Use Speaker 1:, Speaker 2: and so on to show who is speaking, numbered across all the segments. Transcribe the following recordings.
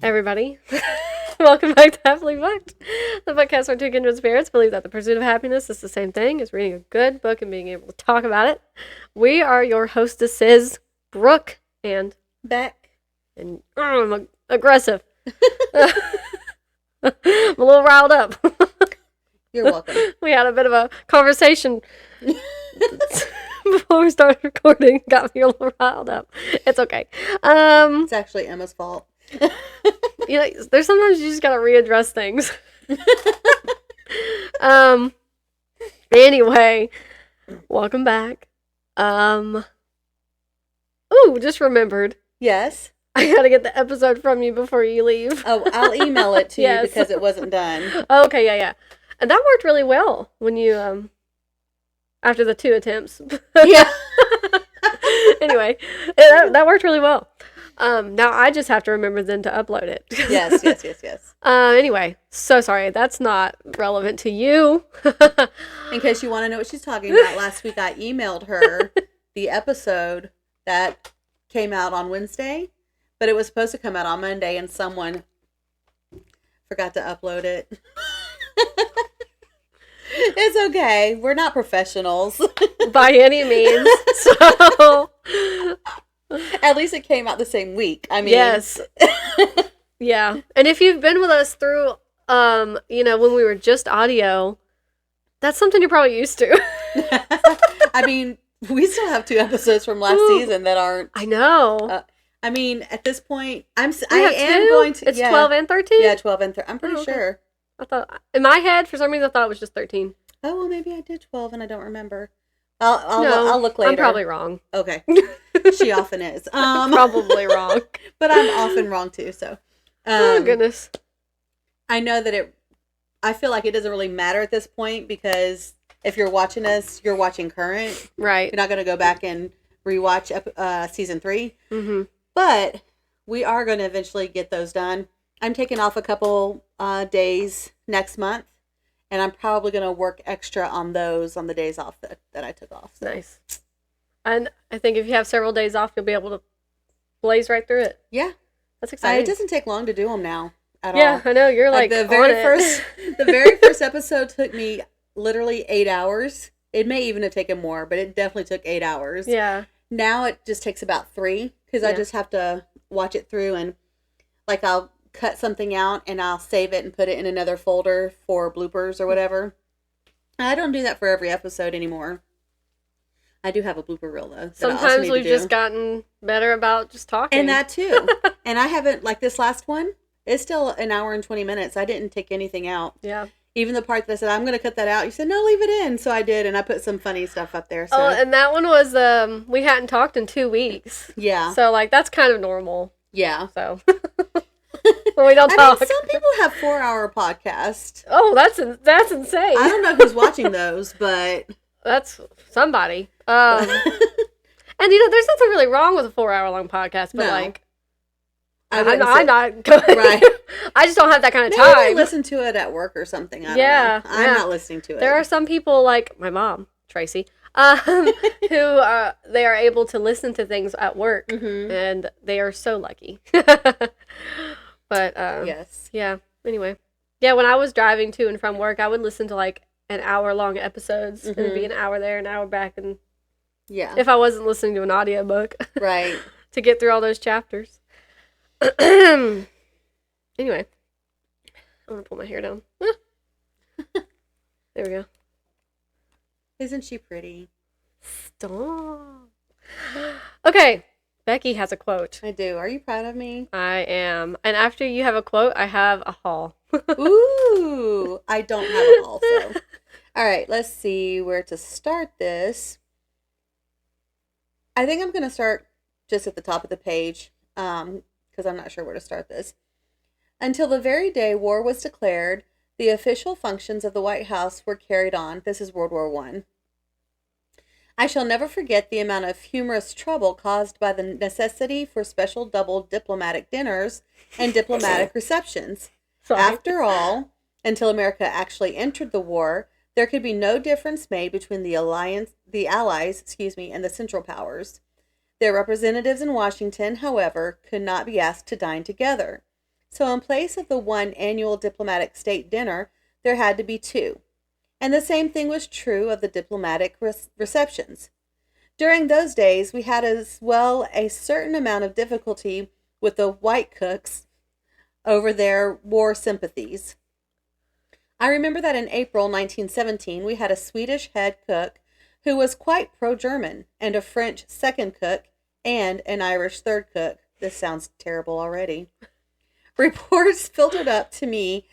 Speaker 1: everybody. Welcome back to Happily Vogt, the podcast where two kindred spirits believe that the pursuit of happiness is the same thing as reading a good book and being able to talk about it. We are your hostesses, Brooke and
Speaker 2: Beck.
Speaker 1: And I'm aggressive. I'm a little riled up.
Speaker 2: You're welcome.
Speaker 1: We had a bit of a conversation before we started recording. Got me a little riled up. It's okay.
Speaker 2: It's actually Emma's fault.
Speaker 1: You know, there's sometimes you just gotta readdress things. Anyway, welcome back. Just remembered.
Speaker 2: Yes.
Speaker 1: I gotta get the episode from you before you leave.
Speaker 2: Oh, I'll email it to
Speaker 1: Yes.
Speaker 2: you because it wasn't done.
Speaker 1: Okay, yeah. And that worked really well when you, after the 2 attempts.
Speaker 2: Yeah.
Speaker 1: Anyway, that worked really well. Now I just have to remember then to upload it.
Speaker 2: Yes.
Speaker 1: Anyway, so sorry. That's not relevant to you.
Speaker 2: In case you want to know what she's talking about, last week I emailed her the episode that came out on Wednesday, but it was supposed to come out on Monday and someone forgot to upload it. It's okay. We're not professionals.
Speaker 1: By any means. So...
Speaker 2: At least it came out the same week. I mean,
Speaker 1: yes. Yeah. And if you've been with us through, when we were just audio, that's something you're probably used to.
Speaker 2: I mean, we still have 2 episodes from last season that aren't.
Speaker 1: I know.
Speaker 2: At this point, I am
Speaker 1: 2?
Speaker 2: going to.
Speaker 1: It's 12 and 13?
Speaker 2: Yeah, 12 and 13. I'm pretty sure.
Speaker 1: I thought, in my head, for some reason, I thought it was just 13.
Speaker 2: Oh, well, maybe I did 12 and I don't remember. I'll look later.
Speaker 1: I'm probably wrong.
Speaker 2: Okay. She often is.
Speaker 1: Probably wrong.
Speaker 2: But I'm often wrong too, so.
Speaker 1: Oh, goodness.
Speaker 2: I know that I feel like it doesn't really matter at this point because if you're watching us, you're watching current.
Speaker 1: Right.
Speaker 2: You're not going to go back and rewatch season 3.
Speaker 1: Mm-hmm.
Speaker 2: But we are going to eventually get those done. I'm taking off a couple days next month. And I'm probably going to work extra on those on the days off that I took off. So.
Speaker 1: Nice. And I think if you have several days off, you'll be able to blaze right through it.
Speaker 2: Yeah.
Speaker 1: That's exciting.
Speaker 2: It doesn't take long to do them now at all.
Speaker 1: Yeah, I know. You're like
Speaker 2: the very first episode took me literally 8 hours. It may even have taken more, but it definitely took 8 hours.
Speaker 1: Yeah.
Speaker 2: Now it just takes about 3 because I just have to watch it through and I'll cut something out and I'll save it and put it in another folder for bloopers or whatever. I don't do that for every episode anymore. I do have a blooper reel though.
Speaker 1: Sometimes we've just gotten better about just talking.
Speaker 2: And that too. And I haven't, like this last one, it's still an hour and 20 minutes. I didn't take anything out.
Speaker 1: Yeah.
Speaker 2: Even the part that I said, I'm going to cut that out. You said, no, leave it in. So I did. And I put some funny stuff up there. So.
Speaker 1: Oh, and that one was, we hadn't talked in 2 weeks.
Speaker 2: Yeah.
Speaker 1: So that's kind of normal.
Speaker 2: Yeah.
Speaker 1: So. When we don't talk.
Speaker 2: Some people have 4-hour podcasts.
Speaker 1: Oh, that's insane.
Speaker 2: I don't know who's watching those, but
Speaker 1: that's somebody. And there's nothing really wrong with a 4-hour-long podcast, but
Speaker 2: no.
Speaker 1: I'm not good.
Speaker 2: Right.
Speaker 1: I just don't have that kind of
Speaker 2: Maybe
Speaker 1: time.
Speaker 2: I listen to it at work or something. I don't know. I'm not listening to it.
Speaker 1: There are some people like my mom, Tracy, who they are able to listen to things at work, and they are so lucky. But,
Speaker 2: yes.
Speaker 1: Yeah, anyway. Yeah, when I was driving to and from work, I would listen to, an hour-long episodes, and it'd be an hour there, an hour back, and if I wasn't listening to an audiobook.
Speaker 2: Right.
Speaker 1: To get through all those chapters. Anyway. I'm gonna pull my hair down. There we go.
Speaker 2: Isn't she pretty?
Speaker 1: Stop. Okay. Becky has a quote.
Speaker 2: I do. Are you proud of me?
Speaker 1: I am. And after you have a quote, I have a haul.
Speaker 2: Ooh. I don't have a haul, so. All right. Let's see where to start this. I think I'm going to start just at the top of the page because I'm not sure where to start this. Until the very day war was declared, the official functions of the White House were carried on. This is World War I. I shall never forget the amount of humorous trouble caused by the necessity for special double diplomatic dinners and diplomatic receptions.
Speaker 1: Sorry.
Speaker 2: After all, until America actually entered the war, there could be no difference made between the Allies, and the Central Powers. Their representatives in Washington, however, could not be asked to dine together. So in place of the one annual diplomatic state dinner, there had to be two. And the same thing was true of the diplomatic receptions. During those days, we had as well a certain amount of difficulty with the white cooks over their war sympathies. I remember that in April 1917, we had a Swedish head cook who was quite pro-German, and a French second cook, and an Irish third cook. This sounds terrible already. Reports filtered up to me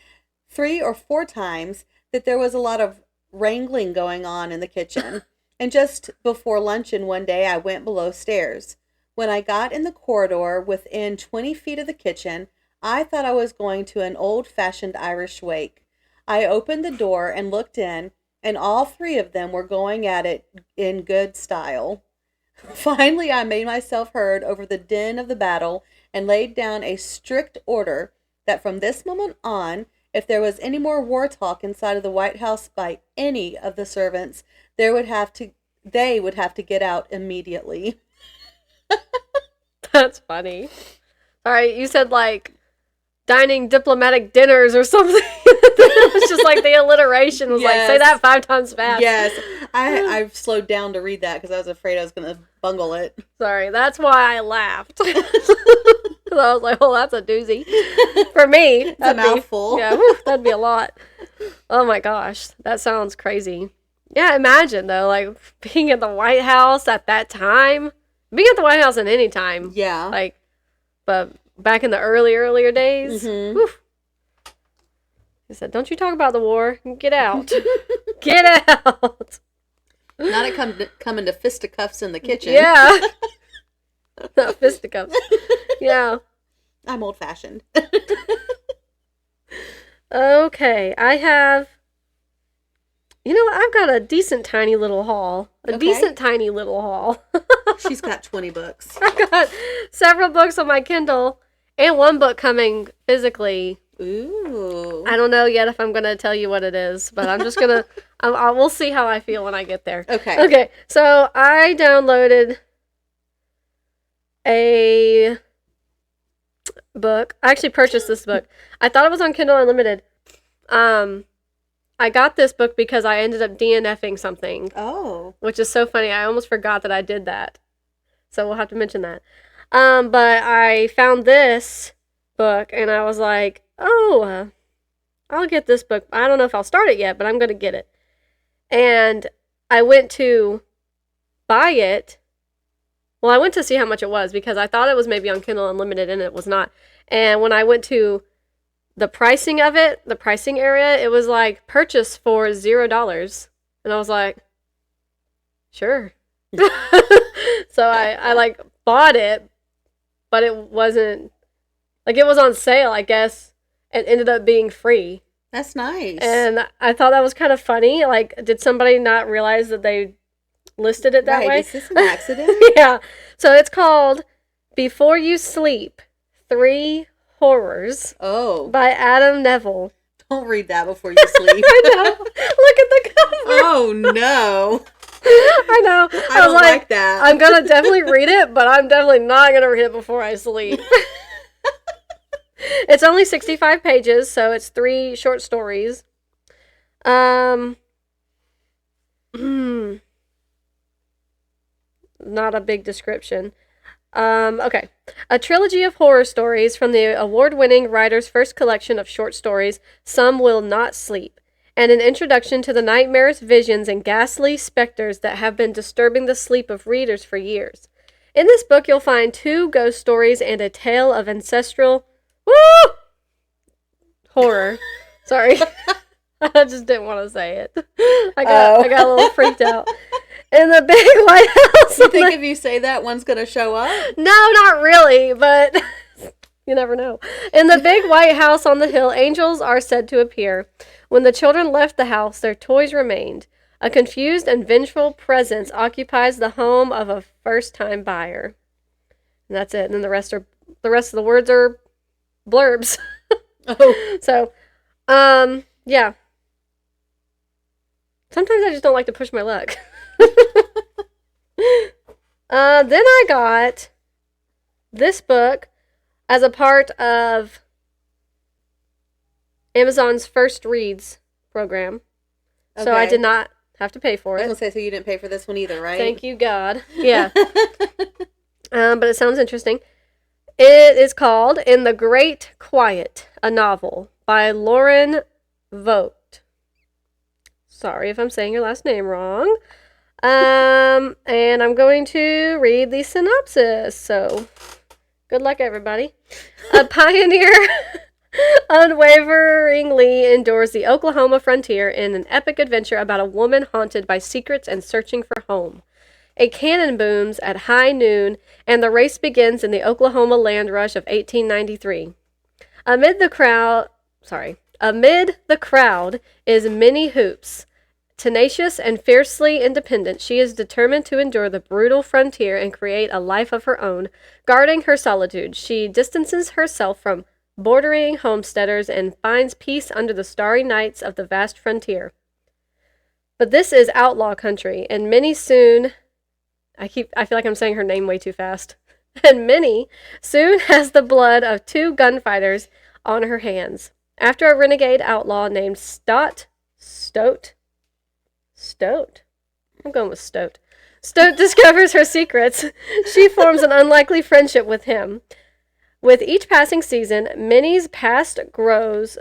Speaker 2: 3 or 4 times that there was a lot of wrangling going on in the kitchen. And just before luncheon one day, I went below stairs. When I got in the corridor within 20 feet of the kitchen, I thought I was going to an old-fashioned Irish wake. I opened the door and looked in, and all 3 of them were going at it in good style. Finally, I made myself heard over the din of the battle and laid down a strict order that from this moment on, if there was any more war talk inside of the White House by any of the servants, they would have to get out immediately.
Speaker 1: That's funny. All right, you said like dining diplomatic dinners or something. It was just like the alliteration was like, say that 5 times fast.
Speaker 2: Yes. I slowed down to read that because I was afraid I was going to bungle it.
Speaker 1: Sorry, that's why I laughed. I was like, oh, that's a doozy. For me.
Speaker 2: It's a mouthful.
Speaker 1: Yeah, that'd be a lot. Oh my gosh, that sounds crazy. Yeah, imagine though, like being at the White House at that time. Being at the White House at any time.
Speaker 2: Yeah.
Speaker 1: Like, but back in the earlier days.
Speaker 2: Mm-hmm.
Speaker 1: Whew. He said, don't you talk about the war. Get out. Get out.
Speaker 2: Not coming to fisticuffs in the kitchen.
Speaker 1: Yeah. Not fisticuffs. Yeah.
Speaker 2: I'm old-fashioned.
Speaker 1: Okay. I have... You know what? I've got a decent tiny little haul. Decent tiny little haul.
Speaker 2: She's got 20 books.
Speaker 1: I've got several books on my Kindle and one book coming physically.
Speaker 2: Ooh.
Speaker 1: I don't know yet if I'm going to tell you what it is, but I'm just going to... we'll see how I feel when I get there.
Speaker 2: Okay.
Speaker 1: Okay. So I downloaded a book. I actually purchased this book. I thought it was on Kindle Unlimited. I got this book because I ended up DNFing something.
Speaker 2: Oh.
Speaker 1: Which is so funny. I almost forgot that I did that. So we'll have to mention that. But I found this book and I was like, oh, I'll get this book. I don't know if I'll start it yet, but I'm going to get it. And I went to buy it. Well, I went to see how much it was because I thought it was maybe on Kindle Unlimited and it was not. And when I went to the pricing of it, the pricing area, it was like purchase for $0. And I was like, sure. So I like bought it, but it wasn't, like it was on sale, I guess. It ended up being free.
Speaker 2: That's nice.
Speaker 1: And I thought that was kind of funny. Like, did somebody not realize that they listed it that way?
Speaker 2: Is this an accident?
Speaker 1: Yeah. So it's called Before You Sleep, 3 Horrors.
Speaker 2: Oh.
Speaker 1: By Adam Nevill.
Speaker 2: Don't read that before you sleep.
Speaker 1: I know. Look at the cover.
Speaker 2: Oh, no.
Speaker 1: I know.
Speaker 2: I don't like that.
Speaker 1: I'm going to definitely read it, but I'm definitely not going to read it before I sleep. It's only 65 pages, so it's 3 short stories. Not a big description. Okay. A trilogy of horror stories from the award-winning writer's first collection of short stories, Some Will Not Sleep, and an introduction to the nightmares, visions, and ghastly specters that have been disturbing the sleep of readers for years. In this book, you'll find 2 ghost stories and a tale of ancestral horror. Sorry. I just didn't want to say it. I got a little freaked out. In the big White House.
Speaker 2: You think if you say that, one's going to show up?
Speaker 1: No, not really, but you never know. In the big White House on the hill, angels are said to appear. When the children left the house, their toys remained. A confused and vengeful presence occupies the home of a first-time buyer. And that's it. And then the rest of the words are blurbs.
Speaker 2: Oh.
Speaker 1: So, yeah. Sometimes I just don't like to push my luck. Then I got this book as a part of Amazon's First Reads program. So I did not have to pay for it.
Speaker 2: I was going to say, so you didn't pay for this one either, right?
Speaker 1: Thank you, God. Yeah. But it sounds interesting. It is called In the Great Quiet, a novel by Lauren Vogt. Sorry if I'm saying your last name wrong. And I'm going to read the synopsis. So, good luck, everybody. A pioneer unwaveringly endures the Oklahoma frontier in an epic adventure about a woman haunted by secrets and searching for home. A cannon booms at high noon, and the race begins in the Oklahoma land rush of 1893. Amid the crowd is Minnie Hoops. Tenacious and fiercely independent, she is determined to endure the brutal frontier and create a life of her own. Guarding her solitude, she distances herself from bordering homesteaders and finds peace under the starry nights of the vast frontier. But this is outlaw country, and Minnie soon... I feel like I'm saying her name way too fast. And Minnie soon has the blood of 2 gunfighters on her hands. After a renegade outlaw named Stote? I'm going with Stote. Stote discovers her secrets. She forms an unlikely friendship with him. With each passing season, Minnie's past grows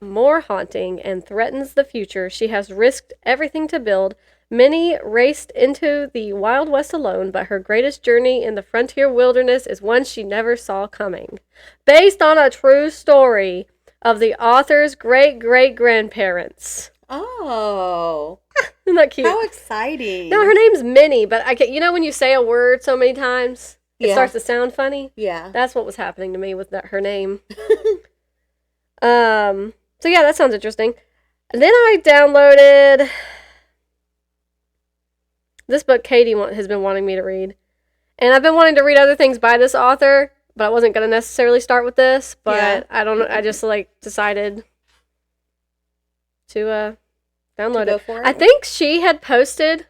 Speaker 1: more haunting and threatens the future. She has risked everything to build. Minnie raced into the Wild West alone, but her greatest journey in the frontier wilderness is one she never saw coming. Based on a true story of the author's great-great-grandparents.
Speaker 2: Oh.
Speaker 1: Isn't that cute?
Speaker 2: How exciting.
Speaker 1: No, her name's Minnie, but when you say a word so many times, it starts to sound funny?
Speaker 2: Yeah.
Speaker 1: That's what was happening to me with her name. So yeah, that sounds interesting. And then I downloaded... this book Katie has been wanting me to read. And I've been wanting to read other things by this author, but I wasn't going to necessarily start with this. But I don't know. I just decided to download it.
Speaker 2: For it.
Speaker 1: I think she had posted...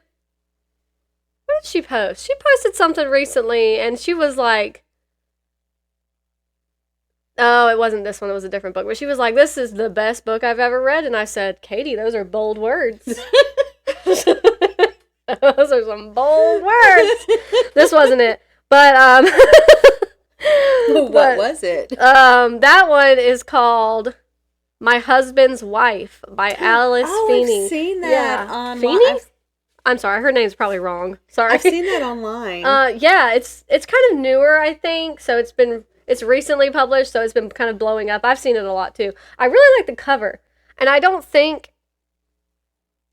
Speaker 1: What did she post? She posted something recently, and she was like... Oh, it wasn't this one. It was a different book. But she was like, this is the best book I've ever read. And I said, Katie, those are bold words. Those are some bold words. This wasn't it. But,
Speaker 2: what was it?
Speaker 1: That one is called My Husband's Wife by Alice Feeney.
Speaker 2: I've seen that online.
Speaker 1: Feeney? I'm sorry, her name's probably wrong. Sorry.
Speaker 2: I've seen that online.
Speaker 1: Yeah, it's kind of newer, I think. So it's recently published, so it's been kind of blowing up. I've seen it a lot too. I really like the cover. And I don't think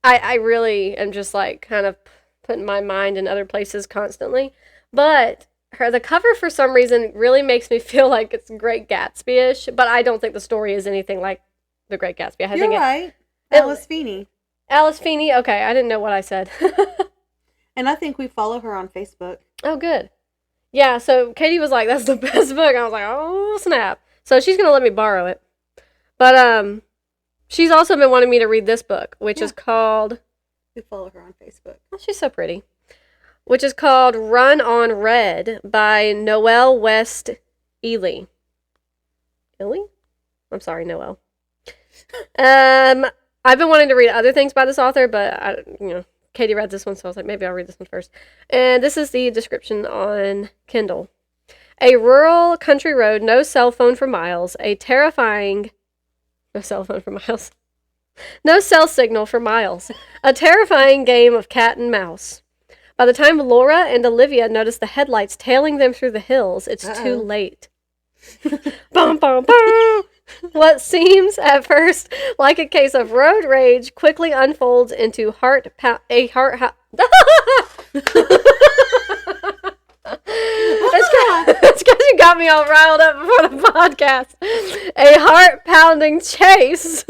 Speaker 1: I really am just kind of putting my mind in other places constantly. But the cover for some reason really makes me feel like it's Great Gatsby-ish, but I don't think the story is anything like The Great Gatsby.
Speaker 2: You're right. Alice Feeney.
Speaker 1: Alice Feeney? Okay, I didn't know what I said.
Speaker 2: And I think we follow her on Facebook.
Speaker 1: Oh, good. Yeah, so Katie was like, that's the best book. I was like, oh, snap. So she's going to let me borrow it. But she's also been wanting me to read this book, which is called...
Speaker 2: We follow her on Facebook.
Speaker 1: Oh, she's so pretty. Which is called Run on Red by Noelle West Ihli. Ihli? I'm sorry, Noelle. I've been wanting to read other things by this author, but Katie read this one, so I was like, maybe I'll read this one first. And this is the description on Kindle. A rural country road, no cell phone for miles, no cell phone for miles. No cell signal for miles. A terrifying game of cat and mouse. By the time Laura and Olivia notice the headlights tailing them through the hills, it's too late. Bum, bum, bum. What seems at first like a case of road rage quickly unfolds into It's because you got me all riled up before the podcast. A heart-pounding chase.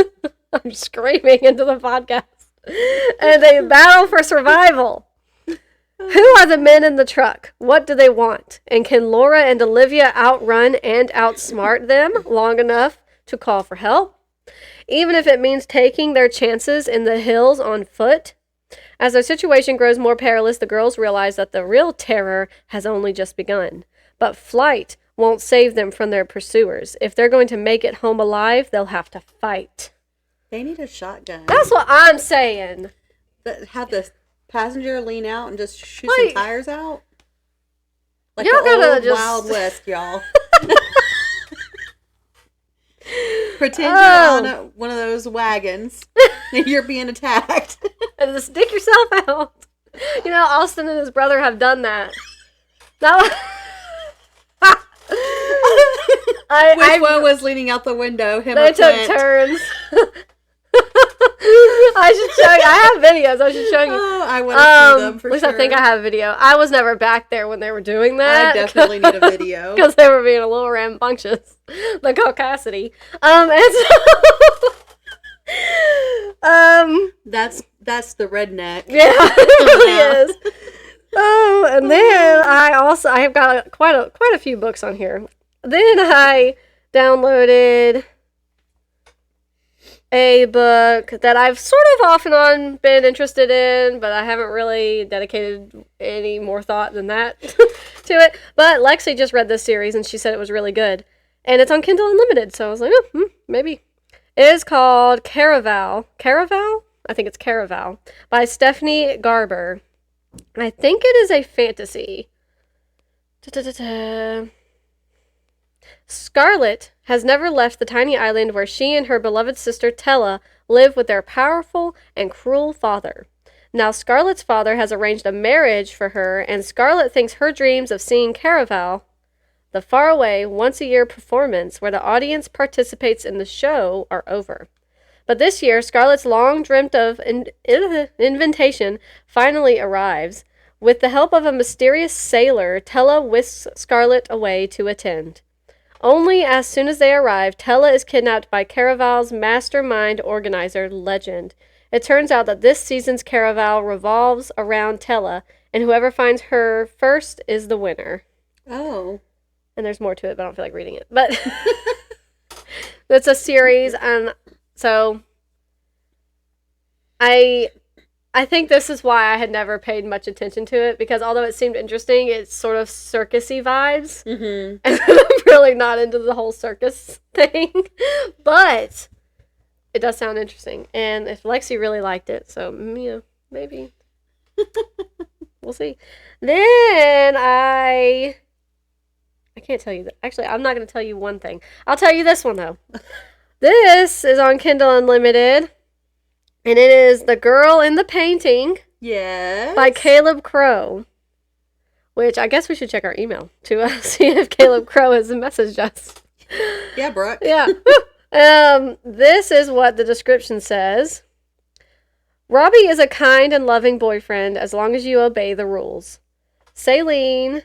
Speaker 1: I'm screaming into the podcast. And a battle for survival. Who are the men in the truck? What do they want? And can Laura and Olivia outrun and outsmart them long enough to call for help? Even if it means taking their chances in the hills on foot? As their situation grows more perilous, the girls realize that the real terror has only just begun. But flight won't save them from their pursuers. If they're going to make it home alive, they'll have to fight.
Speaker 2: They need a shotgun.
Speaker 1: That's what I'm saying.
Speaker 2: Have the passenger lean out and just shoot
Speaker 1: Like,
Speaker 2: some tires out? Like
Speaker 1: y'all
Speaker 2: the
Speaker 1: gotta
Speaker 2: old
Speaker 1: just...
Speaker 2: Wild West, y'all. Pretend you're on one of those wagons and you're being attacked.
Speaker 1: And just stick yourself out. You know, Austin and his brother have done that.
Speaker 2: Which one was leaning out the window? Him
Speaker 1: they
Speaker 2: or
Speaker 1: took
Speaker 2: Clint?
Speaker 1: turns. I should show you. I have videos. I should show you.
Speaker 2: Oh, I want to see them for
Speaker 1: at least
Speaker 2: sure.
Speaker 1: I think I have a video. I was never back there when they were doing that.
Speaker 2: I definitely need a video.
Speaker 1: Because they were being a little rambunctious. The caucasity. And so...
Speaker 2: That's the redneck.
Speaker 1: Yeah, it really is. Oh, and then I have got quite a few books on here. Then I downloaded a book that I've sort of off and on been interested in, but I haven't really dedicated any more thought than that to it. But Lexi just read this series, and she said it was really good. And it's on Kindle Unlimited, so I was like, maybe. It is called Caraval. Caraval? I think it's Caraval. By Stephenie Garber. I think it is a fantasy. Scarlet has never left the tiny island where she and her beloved sister Tella live with their powerful and cruel father. Now Scarlet's father has arranged a marriage for her, and Scarlet thinks her dreams of seeing Caraval, the faraway, once-a-year performance where the audience participates in the show, are over. But this year, Scarlet's long-dreamt of invitation finally arrives. With the help of a mysterious sailor, Tella whisks Scarlet away to attend. Only as soon as they arrive, Tella is kidnapped by Caraval's mastermind organizer, Legend. It turns out that this season's Caraval revolves around Tella, and whoever finds her first is the winner.
Speaker 2: Oh.
Speaker 1: And there's more to it, but I don't feel like reading it. But it's a series, and so I think this is why I had never paid much attention to it, because although it seemed interesting, it's sort of circusy vibes. Mm-hmm. And I'm really not into the whole circus thing. But it does sound interesting. And if Lexi really liked it, so, maybe. We'll see. Then I can't tell you that. Actually, I'm not going to tell you one thing. I'll tell you this one, though. This is on Kindle Unlimited. And it is The Girl in the Painting.
Speaker 2: Yes.
Speaker 1: By Caleb Crowe. Which I guess we should check our email to see if Caleb Crowe has messaged us.
Speaker 2: Yeah, Brooke.
Speaker 1: Yeah. This is what the description says. Robbie is a kind and loving boyfriend as long as you obey the rules. Celine.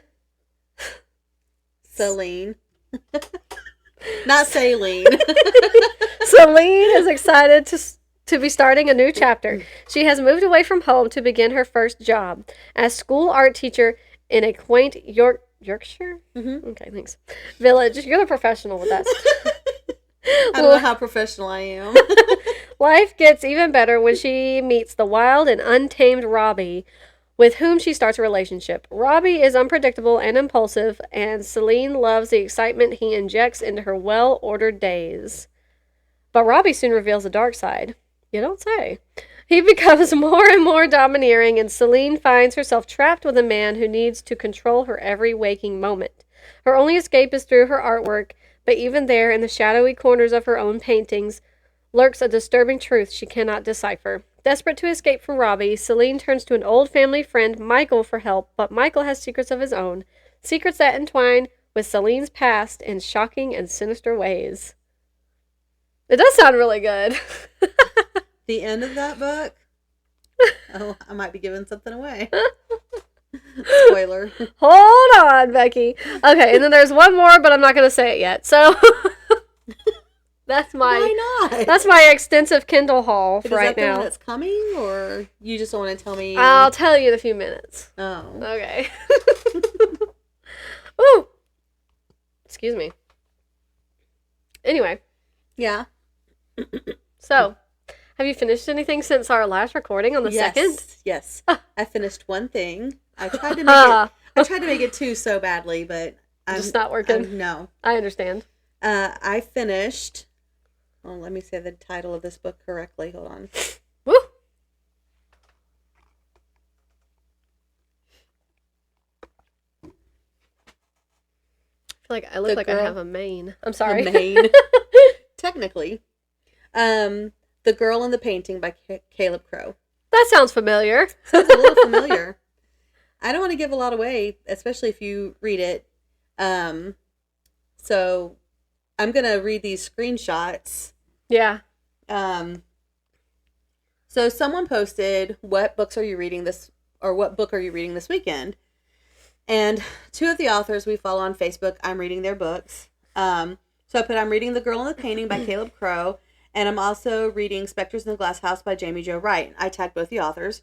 Speaker 2: Not Saline.
Speaker 1: Celine is excited to be starting a new chapter. She has moved away from home to begin her first job as school art teacher in a quaint Yorkshire? Mm-hmm. Okay, thanks. Village. You're the professional with that.
Speaker 2: I don't know how professional I am.
Speaker 1: Life gets even better when she meets the wild and untamed Robbie, with whom she starts a relationship. Robbie is unpredictable and impulsive, and Celine loves the excitement he injects into her well-ordered days. But Robbie soon reveals a dark side. You don't say. He becomes more and more domineering, and Celine finds herself trapped with a man who needs to control her every waking moment. Her only escape is through her artwork, but even there, in the shadowy corners of her own paintings, lurks a disturbing truth she cannot decipher. Desperate to escape from Robbie, Celine turns to an old family friend, Michael, for help, but Michael has secrets of his own, secrets that entwine with Celine's past in shocking and sinister ways. It does sound really good.
Speaker 2: The end of that book? Oh, I might be giving something away. Spoiler.
Speaker 1: Hold on, Becky. Okay, and then there's one more, but I'm not going to say it yet. So
Speaker 2: Why not?
Speaker 1: That's my extensive Kindle haul for
Speaker 2: Is
Speaker 1: right
Speaker 2: that
Speaker 1: now.
Speaker 2: the one that's coming, or you just don't want to tell me?
Speaker 1: I'll tell you in a few minutes.
Speaker 2: Oh.
Speaker 1: Okay. Ooh. Excuse me. Anyway.
Speaker 2: Yeah.
Speaker 1: So, have you finished anything since our last recording on the 2nd?
Speaker 2: Yes. I finished one thing. I tried to make it 2 so badly, but
Speaker 1: Just not working?
Speaker 2: No.
Speaker 1: I understand.
Speaker 2: I finished... Oh, let me say the title of this book correctly. Hold on.
Speaker 1: Woo! I look like I have a mane. I'm sorry.
Speaker 2: A mane. Technically. The Girl in the Painting by Caleb Crowe.
Speaker 1: That sounds familiar.
Speaker 2: Sounds a little familiar. I don't want to give a lot away, especially if you read it. So I'm going to read these screenshots.
Speaker 1: Yeah.
Speaker 2: So someone posted, what book are you reading this weekend? And two of the authors we follow on Facebook, I'm reading their books. So I put, I'm reading The Girl in the Painting by Caleb Crowe, and I'm also reading Specters in the Glass House by Jaime Jo Wright. I tagged both the authors.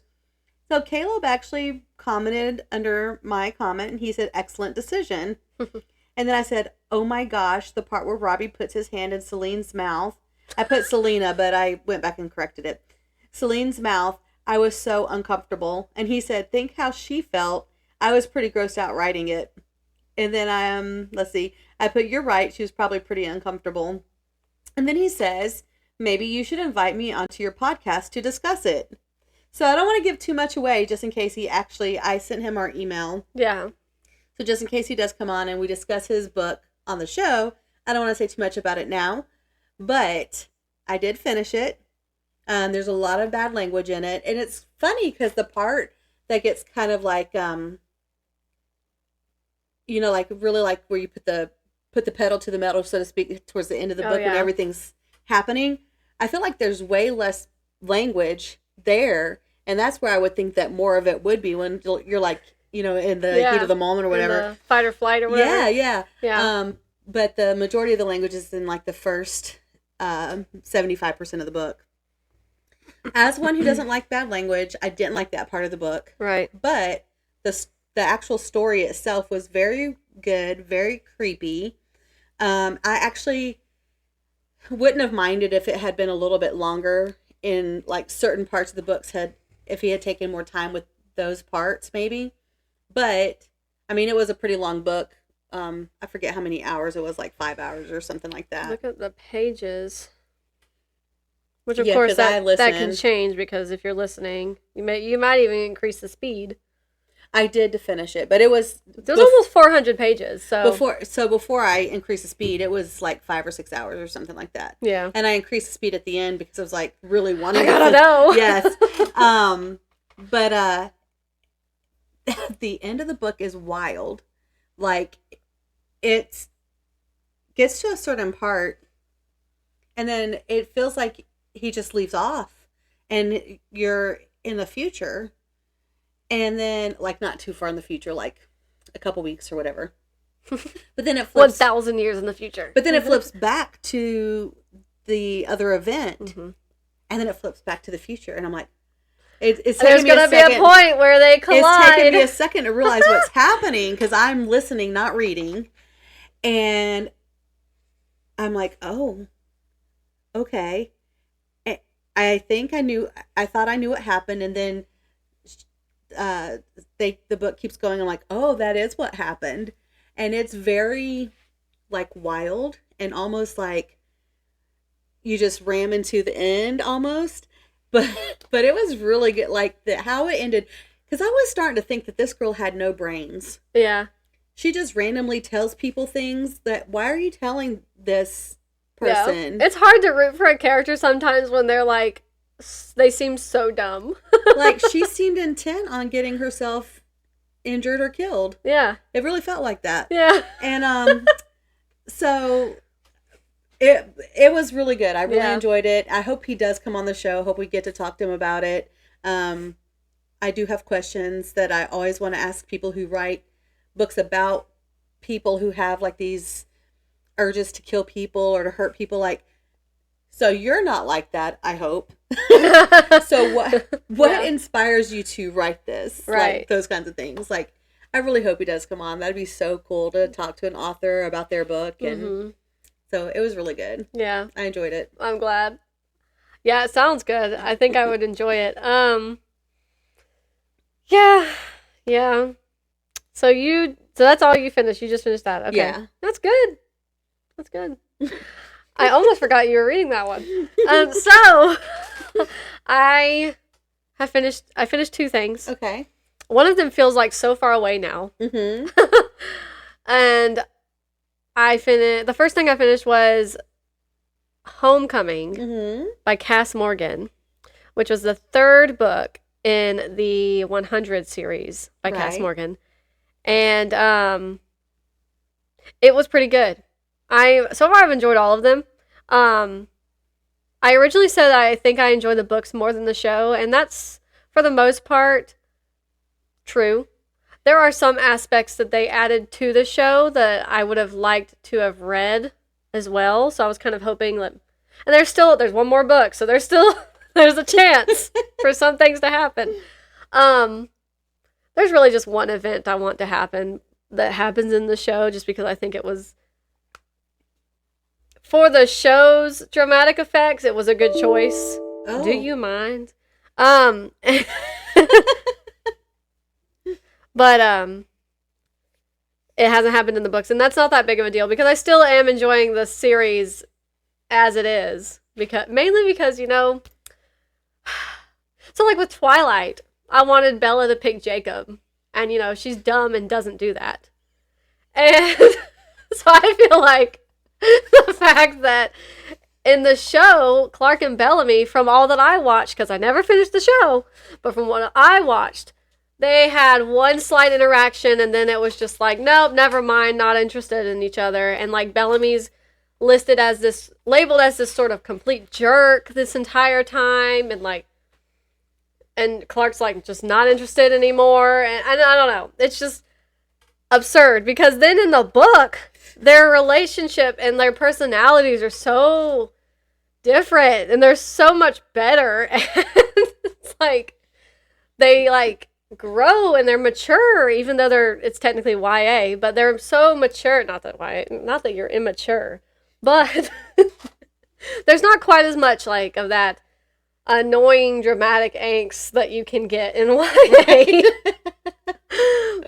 Speaker 2: So Caleb actually commented under my comment, and he said, excellent decision. And then I said, oh my gosh, the part where Robbie puts his hand in Celine's mouth. I put Selena, but I went back and corrected it. Celine's mouth, I was so uncomfortable. And he said, think how she felt. I was pretty grossed out writing it. And then let's see, I put, you're right, she was probably pretty uncomfortable. And then he says, maybe you should invite me onto your podcast to discuss it. So I don't want to give too much away, just in case I sent him our email.
Speaker 1: Yeah.
Speaker 2: So just in case he does come on and we discuss his book on the show, I don't want to say too much about it now. But I did finish it. There's a lot of bad language in it. And it's funny because the part that gets kind of like, like really like where you put the pedal to the metal, so to speak, towards the end of the book when everything's happening. I feel like there's way less language there. And that's where I would think that more of it would be when you're like, in the heat of the moment or whatever.
Speaker 1: In the fight or flight or whatever.
Speaker 2: Yeah. But the majority of the language is in like the first 75% of the book. As one who doesn't like bad language, I didn't like that part of the book.
Speaker 1: Right.
Speaker 2: But the actual story itself was very good, very creepy. I actually wouldn't have minded if it had been a little bit longer in like certain parts of the books if he had taken more time with those parts maybe. But I mean, it was a pretty long book. I forget how many hours it was, like 5 hours or something like that.
Speaker 1: Look at the pages. Which of course that can change because if you're listening, you might even increase the speed.
Speaker 2: I did to finish it, but it was
Speaker 1: almost 400 pages. So
Speaker 2: before I increased the speed, it was like 5 or 6 hours or something like that.
Speaker 1: Yeah.
Speaker 2: And I increased the speed at the end because I was like really wanting.
Speaker 1: I gotta know.
Speaker 2: Yes. But the end of the book is wild. Like it gets to a certain part, and then it feels like he just leaves off, and you're in the future. And then, like, not too far in the future, like a couple weeks or whatever. But then it flips
Speaker 1: 1,000 years in the future.
Speaker 2: But then it flips back to the other event,
Speaker 1: mm-hmm.
Speaker 2: and then it flips back to the future. And I'm like, it's
Speaker 1: there's going to be a point where they collide.
Speaker 2: It's taking me a second to realize what's happening because I'm listening, not reading. And I'm like, oh, okay. I thought I knew what happened, and then the book keeps going. I'm like, oh, that is what happened. And it's very like wild and almost like you just ram into the end almost. But it was really good, like how it ended, because I was starting to think that this girl had no brains.
Speaker 1: Yeah.
Speaker 2: She just randomly tells people things that, why are you telling this person?
Speaker 1: Yeah. It's hard to root for a character sometimes when they're like, they seem so dumb.
Speaker 2: Like, she seemed intent on getting herself injured or killed.
Speaker 1: Yeah.
Speaker 2: It really felt like that.
Speaker 1: Yeah.
Speaker 2: And so it was really good. I really enjoyed it. I hope he does come on the show. Hope we get to talk to him about it. I do have questions that I always want to ask people who write books about people who have like these urges to kill people or to hurt people. Like, so you're not like that, I hope. So what inspires you to write this?
Speaker 1: Right.
Speaker 2: Like, those kinds of things. Like, I really hope he does come on. That'd be so cool to talk to an author about their book. And
Speaker 1: mm-hmm.
Speaker 2: So it was really good. Yeah. I enjoyed it.
Speaker 1: I'm glad. Yeah, it sounds good. I think I would enjoy it. Yeah. So you So that's all you finished. You just finished that. Okay.
Speaker 2: Yeah.
Speaker 1: That's good. That's good. I almost forgot you were reading that one. So I finished 2 things.
Speaker 2: Okay.
Speaker 1: One of them feels like so far away now.
Speaker 2: Mm-hmm.
Speaker 1: And the first thing I finished was Homecoming by Cass Morgan, which was the 3rd book in the 100 series by Cass Morgan. And it was pretty good. So far I've enjoyed all of them. I originally said I think I enjoy the books more than the show, and that's for the most part true. There are some aspects that they added to the show that I would have liked to have read as well. So I was kind of hoping that, and there's one more book, so there's a chance for some things to happen. There's really just one event I want to happen that happens in the show, just because I think it was, for the show's dramatic effects, it was a good choice. Oh. Do you mind? But it hasn't happened in the books, and that's not that big of a deal because I still am enjoying the series as it is, mainly because, so like with Twilight, I wanted Bella to pick Jacob, and she's dumb and doesn't do that. And so I feel like the fact that in the show, Clark and Bellamy, from all that I watched, because I never finished the show, but from what I watched, they had one slight interaction, and then it was just like, nope, never mind, not interested in each other. And like Bellamy's labeled as this sort of complete jerk this entire time, and Clark's like just not interested anymore, and I don't know. It's just absurd because then in the book, their relationship and their personalities are so different, and they're so much better. And it's like they grow and they're mature, even though it's technically YA, but they're so mature. Not that you're immature, but there's not quite as much of that annoying dramatic angst that you can get in YA.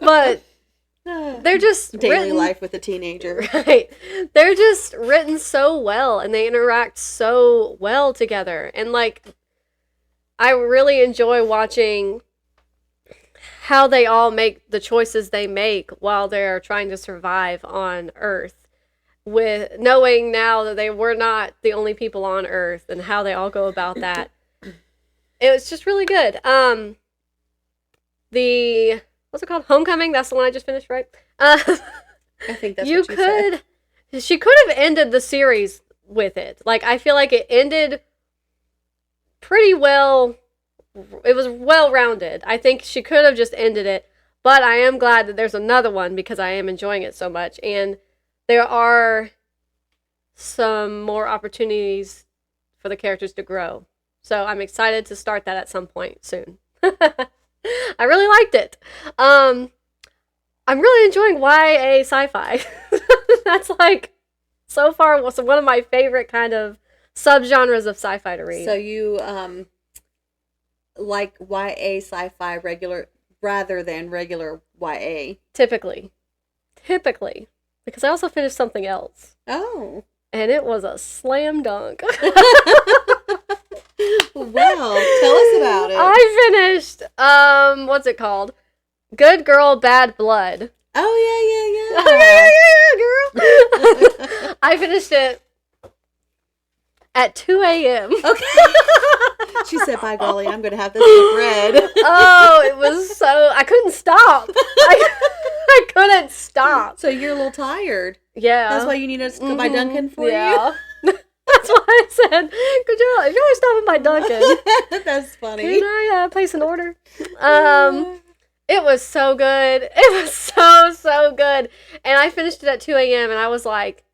Speaker 1: But they're just
Speaker 2: daily life with a teenager.
Speaker 1: Right. They're just written so well, and they interact so well together. And I really enjoy watching how they all make the choices they make while they're trying to survive on Earth, with knowing now that they were not the only people on Earth, and how they all go about that. It was just really good. What's it called? Homecoming? That's the one I just finished, right?
Speaker 2: I think that's what you said.
Speaker 1: She could have ended the series with it. I feel like it ended pretty well. It was well-rounded. I think she could have just ended it, but I am glad that there's another one because I am enjoying it so much, and there are some more opportunities for the characters to grow. So I'm excited to start that at some point soon. I really liked it. I'm really enjoying YA sci-fi. That's so far one of my favorite kind of subgenres of sci-fi to read.
Speaker 2: So you like YA sci-fi rather than regular YA?
Speaker 1: Typically. Because I also finished something else.
Speaker 2: Oh.
Speaker 1: And it was a slam dunk.
Speaker 2: Well, tell us about it.
Speaker 1: I finished, what's it called? Good Girl, Bad Blood.
Speaker 2: Oh, yeah.
Speaker 1: Oh, yeah, girl. I finished it at 2 a.m.
Speaker 2: Okay. She said, by golly, I'm going to have this book read.
Speaker 1: Oh, it was I couldn't stop. I couldn't stop.
Speaker 2: So you're a little tired.
Speaker 1: Yeah.
Speaker 2: That's why you need us to go by Duncan for you?
Speaker 1: That's what I said. Good job. If you're stopping by Duncan.
Speaker 2: That's funny.
Speaker 1: Can I place an order? It was so good. It was so good. And I finished it at 2 a.m. and I was like,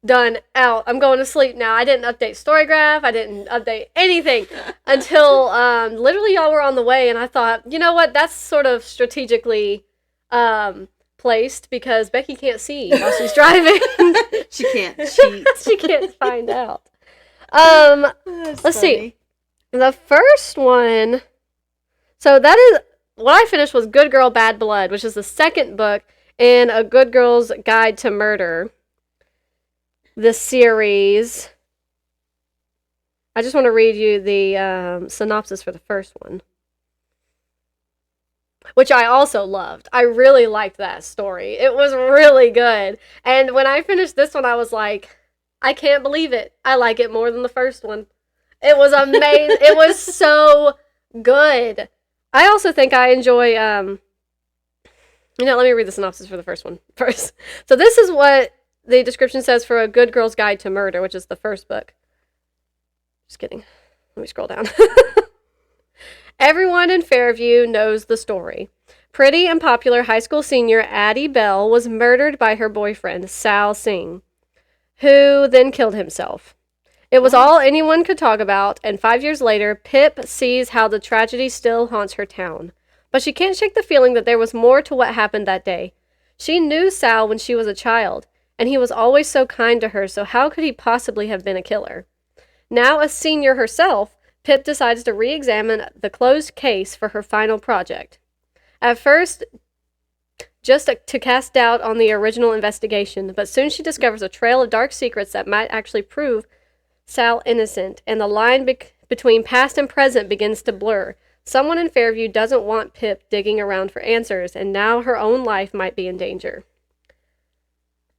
Speaker 1: done, out. I'm going to sleep now. I didn't update Storygraph. I didn't update anything until literally y'all were on the way. And I thought, you know what? That's sort of strategically placed because Becky can't see while she's driving.
Speaker 2: She can't cheat.
Speaker 1: She can't find out. Let's see. The first one. So that is what I finished was Good Girl, Bad Blood, which is the second book in A Good Girl's Guide to Murder, the series. I just want to read you the synopsis for the first one, which I also loved. I really liked that story. It was really good. And when I finished this one, I was like, I can't believe it. I like it more than the first one. It was amazing. It was so good. I also think I enjoy, let me read the synopsis for the first one first. So this is what the description says for A Good Girl's Guide to Murder, which is the first book. Just kidding. Let me scroll down. Everyone in Fairview knows the story. Pretty and popular high school senior Addie Bell was murdered by her boyfriend, Sal Singh, who then killed himself. It was all anyone could talk about, and 5 years later, Pip sees how the tragedy still haunts her town. But she can't shake the feeling that there was more to what happened that day. She knew Sal when she was a child, and he was always so kind to her, so how could he possibly have been a killer? Now a senior herself, Pip decides to re-examine the closed case for her final project. At first, just to cast doubt on the original investigation, but soon she discovers a trail of dark secrets that might actually prove Sal innocent, and the line between past and present begins to blur. Someone in Fairview doesn't want Pip digging around for answers, and now her own life might be in danger.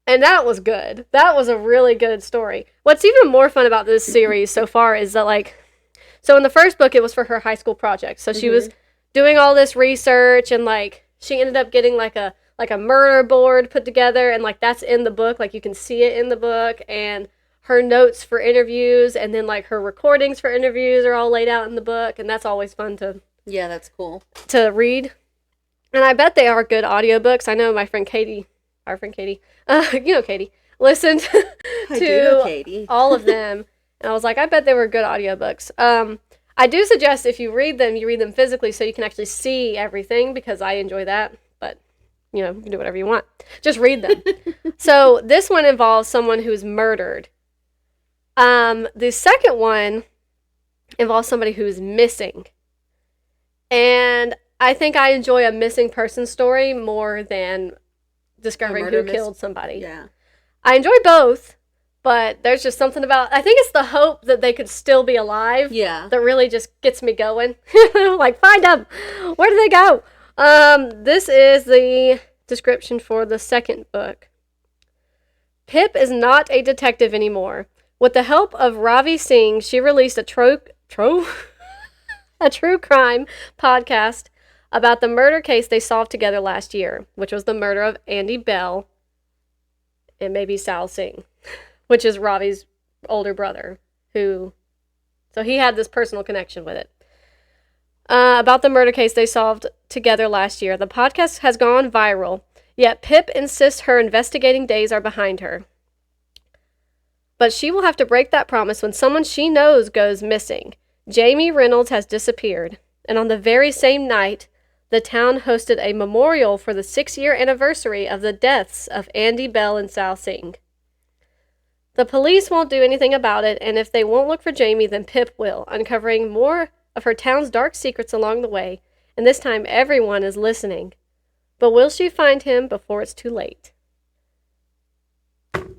Speaker 1: And that was good. That was a really good story. What's even more fun about this series so far is that, so in the first book, it was for her high school project. So she was doing all this research, and, she ended up getting, a murder board put together, and, that's in the book. You can see it in the book, and her notes for interviews, and then, her recordings for interviews are all laid out in the book, and that's always fun to...
Speaker 2: Yeah, that's cool.
Speaker 1: ...to read. And I bet they are good audiobooks. I know my friend Katie... Our friend Katie, Katie, listened to all of them, and I was like, I bet they were good audiobooks. I do suggest if you read them physically so you can actually see everything, because I enjoy that, but, you can do whatever you want. Just read them. So this one involves someone who's murdered. The second one involves somebody who's missing. And I think I enjoy a missing person story more than discovering who killed somebody. Yeah. I enjoy both, but there's just something about, I think it's the hope that they could still be alive. Yeah. That really just gets me going. Find them. Where do they go? This is the description for the second book. Pip is not a detective anymore. With the help of Ravi Singh, she released a true crime podcast about the murder case they solved together last year, which was the murder of Andy Bell and maybe Sal Singh, which is Ravi's older brother, so he had this personal connection with it. About the murder case they solved together last year. The podcast has gone viral, yet Pip insists her investigating days are behind her. But she will have to break that promise when someone she knows goes missing. Jamie Reynolds has disappeared, and on the very same night, the town hosted a memorial for the 6-year anniversary of the deaths of Andy Bell and Sal Singh. The police won't do anything about it, and if they won't look for Jamie, then Pip will, uncovering more of her town's dark secrets along the way, and this time everyone is listening. But will she find him before it's too late?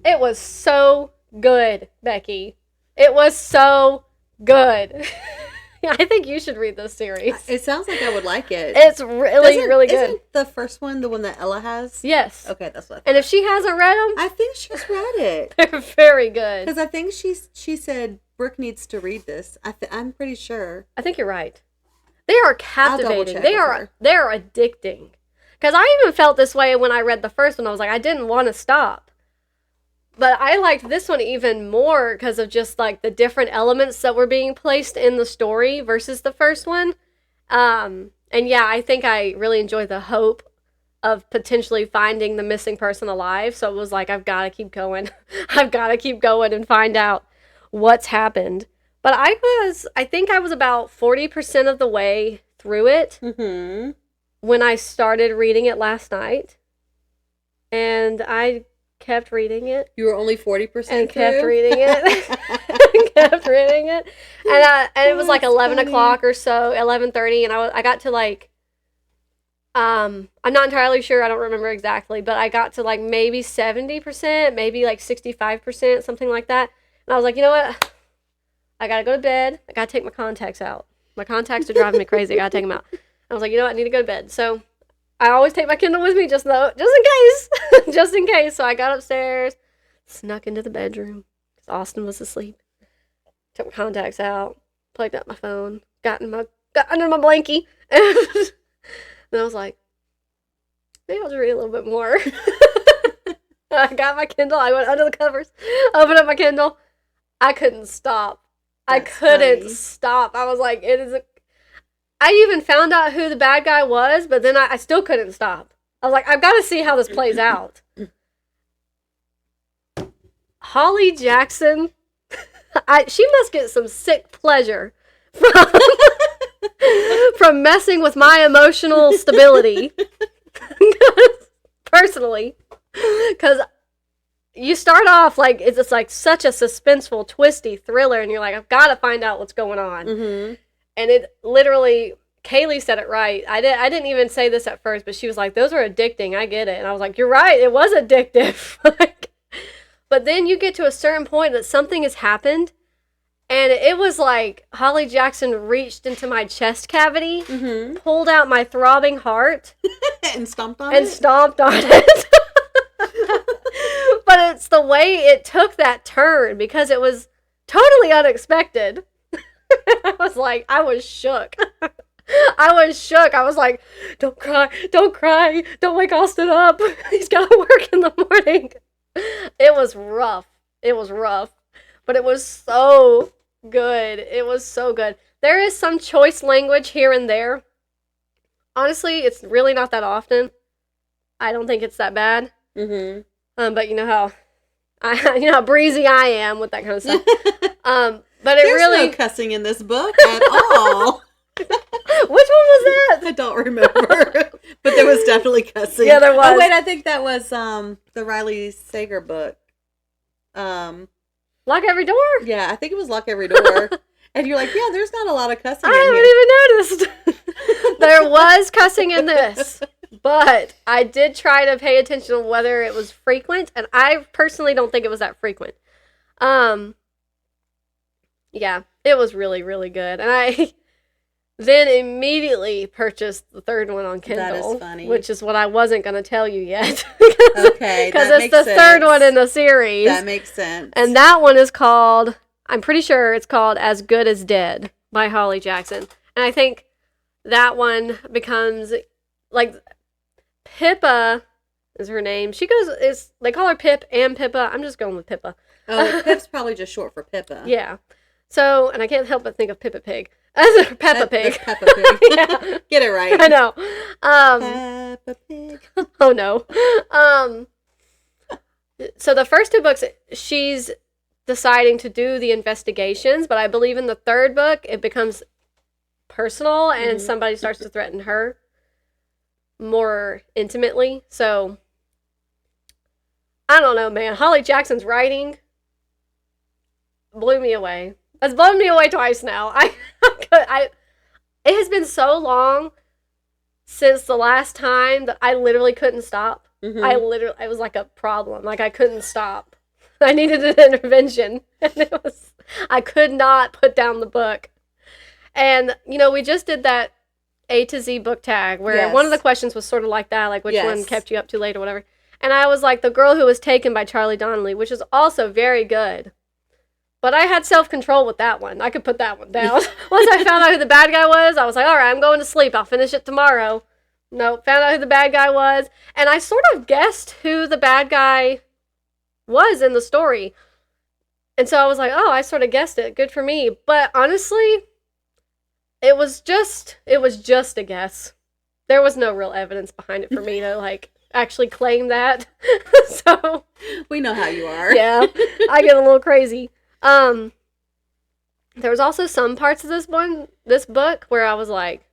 Speaker 1: It was so good, Becky. It was so good. Yeah, I think you should read this series.
Speaker 2: It sounds like I would like it.
Speaker 1: It's really good.
Speaker 2: Isn't the first one the one that Ella has?
Speaker 1: Yes.
Speaker 2: Okay, that's what I thought.
Speaker 1: And if she hasn't read them...
Speaker 2: I think she's read it.
Speaker 1: They're very good.
Speaker 2: Because I think she said, Brooke needs to read this. I'm pretty sure.
Speaker 1: I think you're right. They are captivating. They are addicting. Because I even felt this way when I read the first one. I was like, I didn't want to stop. But I liked this one even more because of just, the different elements that were being placed in the story versus the first one. And yeah, I think I really enjoyed the hope of potentially finding the missing person alive. So it was like, I've got to keep going. I've got to keep going and find out what's happened. But I think I was about 40% of the way through it when I started reading it last night. And I kept reading it.
Speaker 2: You were only 40%
Speaker 1: and kept reading it. Kept reading it. And it was 11 o'clock or so, 11:30, and I got to I'm not entirely sure. I don't remember exactly, but I got to like maybe 70%, maybe like 65%, something like that. And I was like, you know what? I gotta go to bed. I gotta take my contacts out. My contacts are driving me crazy. I gotta take them out. I was like, you know what? I need to go to bed. So I always take my Kindle with me just in case. Just in case. So I got upstairs, snuck into the bedroom because Austin was asleep. Took my contacts out, plugged up my phone, got under my blankie, and then I was like, maybe I'll just read a little bit more. I got my Kindle. I went under the covers, opened up my Kindle. I couldn't stop. I couldn't stop. I was like, I even found out who the bad guy was, but then I still couldn't stop. I was like, I've got to see how this plays out. Holly Jackson, she must get some sick pleasure from messing with my emotional stability. Personally. Because you start off like, it's just like such a suspenseful, twisty thriller, and you're like, I've got to find out what's going on. Mm-hmm. And it literally, Kaylee said it right. I didn't even say this at first, but she was like, those are addicting. I get it. And I was like, you're right. It was addictive. But then you get to a certain point that something has happened, and it was like Holly Jackson reached into my chest cavity, mm-hmm. pulled out my throbbing heart,
Speaker 2: and stomped on it.
Speaker 1: But it's the way it took that turn, because it was totally unexpected. I was shook. I was like, don't cry, don't wake Austin up. He's got to work in the morning. It was rough, but it was so good. There is some choice language here and there. Honestly, it's really not that often. I don't think it's that bad. Mm-hmm. But you know how breezy I am with that kind of stuff. But
Speaker 2: There's no cussing in this book at all.
Speaker 1: Which one was that?
Speaker 2: I don't remember. But there was definitely cussing.
Speaker 1: Yeah, there was.
Speaker 2: Oh, wait, I think that was the Riley Sager book.
Speaker 1: Lock Every Door?
Speaker 2: Yeah, I think it was Lock Every Door. And you're like, yeah, there's not a lot of cussing in here.
Speaker 1: I haven't even noticed. There was cussing in this. But I did try to pay attention to whether it was frequent, and I personally don't think it was that frequent. Yeah, it was really, really good. And I then immediately purchased the third one on Kindle.
Speaker 2: That is funny.
Speaker 1: Which is what I wasn't going to tell you yet.
Speaker 2: Okay,
Speaker 1: because it's the third one in the series.
Speaker 2: That makes sense.
Speaker 1: And that one is called, I'm pretty sure it's called As Good as Dead by Holly Jackson. And I think that one becomes, like, Pippa is her name. They call her Pip and Pippa. I'm just going with Pippa.
Speaker 2: Oh, Pip's probably just short for Pippa.
Speaker 1: Yeah. So, and I can't help but think of Pippa Pig. Peppa Pig.
Speaker 2: Peppa Pig. Yeah. Get it right.
Speaker 1: I know.
Speaker 2: Peppa Pig.
Speaker 1: Oh no. So the first two books, she's deciding to do the investigations, but I believe in the third book, it becomes personal and mm-hmm. somebody starts to threaten her more intimately. So I don't know, man. Holly Jackson's writing blew me away. It's blown me away twice now. It has been so long since the last time that I literally couldn't stop. Mm-hmm. It was like a problem. Like I couldn't stop. I needed an intervention. And I could not put down the book. And, we just did that A to Z book tag where yes. one of the questions was sort of like that, like which yes. one kept you up too late or whatever. And I was like, The Girl Who Was Taken by Charlie Donlea, which is also very good. But I had self-control with that one. I could put that one down. Once I found out who the bad guy was, I was like, all right, I'm going to sleep. I'll finish it tomorrow. Nope, found out who the bad guy was. And I sort of guessed who the bad guy was in the story. And so I was like, oh, I sort of guessed it. Good for me. But honestly, it was just a guess. There was no real evidence behind it for me to, actually claim that. So
Speaker 2: we know how you are.
Speaker 1: Yeah, I get a little crazy. There was also some parts of this book where I was like,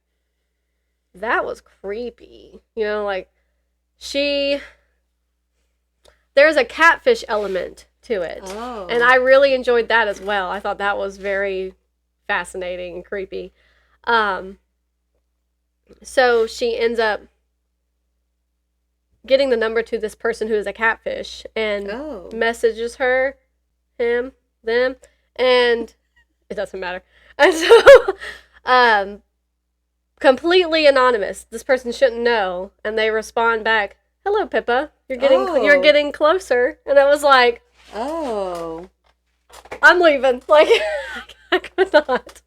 Speaker 1: that was creepy. There's a catfish element to it. Oh. And I really enjoyed that as well. I thought that was very fascinating and creepy. So she ends up getting the number to this person who is a catfish and messages her, him, them, and it doesn't matter. And so, completely anonymous. This person shouldn't know, and they respond back, "Hello, Pippa. You're getting closer." And I was like,
Speaker 2: "Oh,
Speaker 1: I'm leaving." Like, I could not.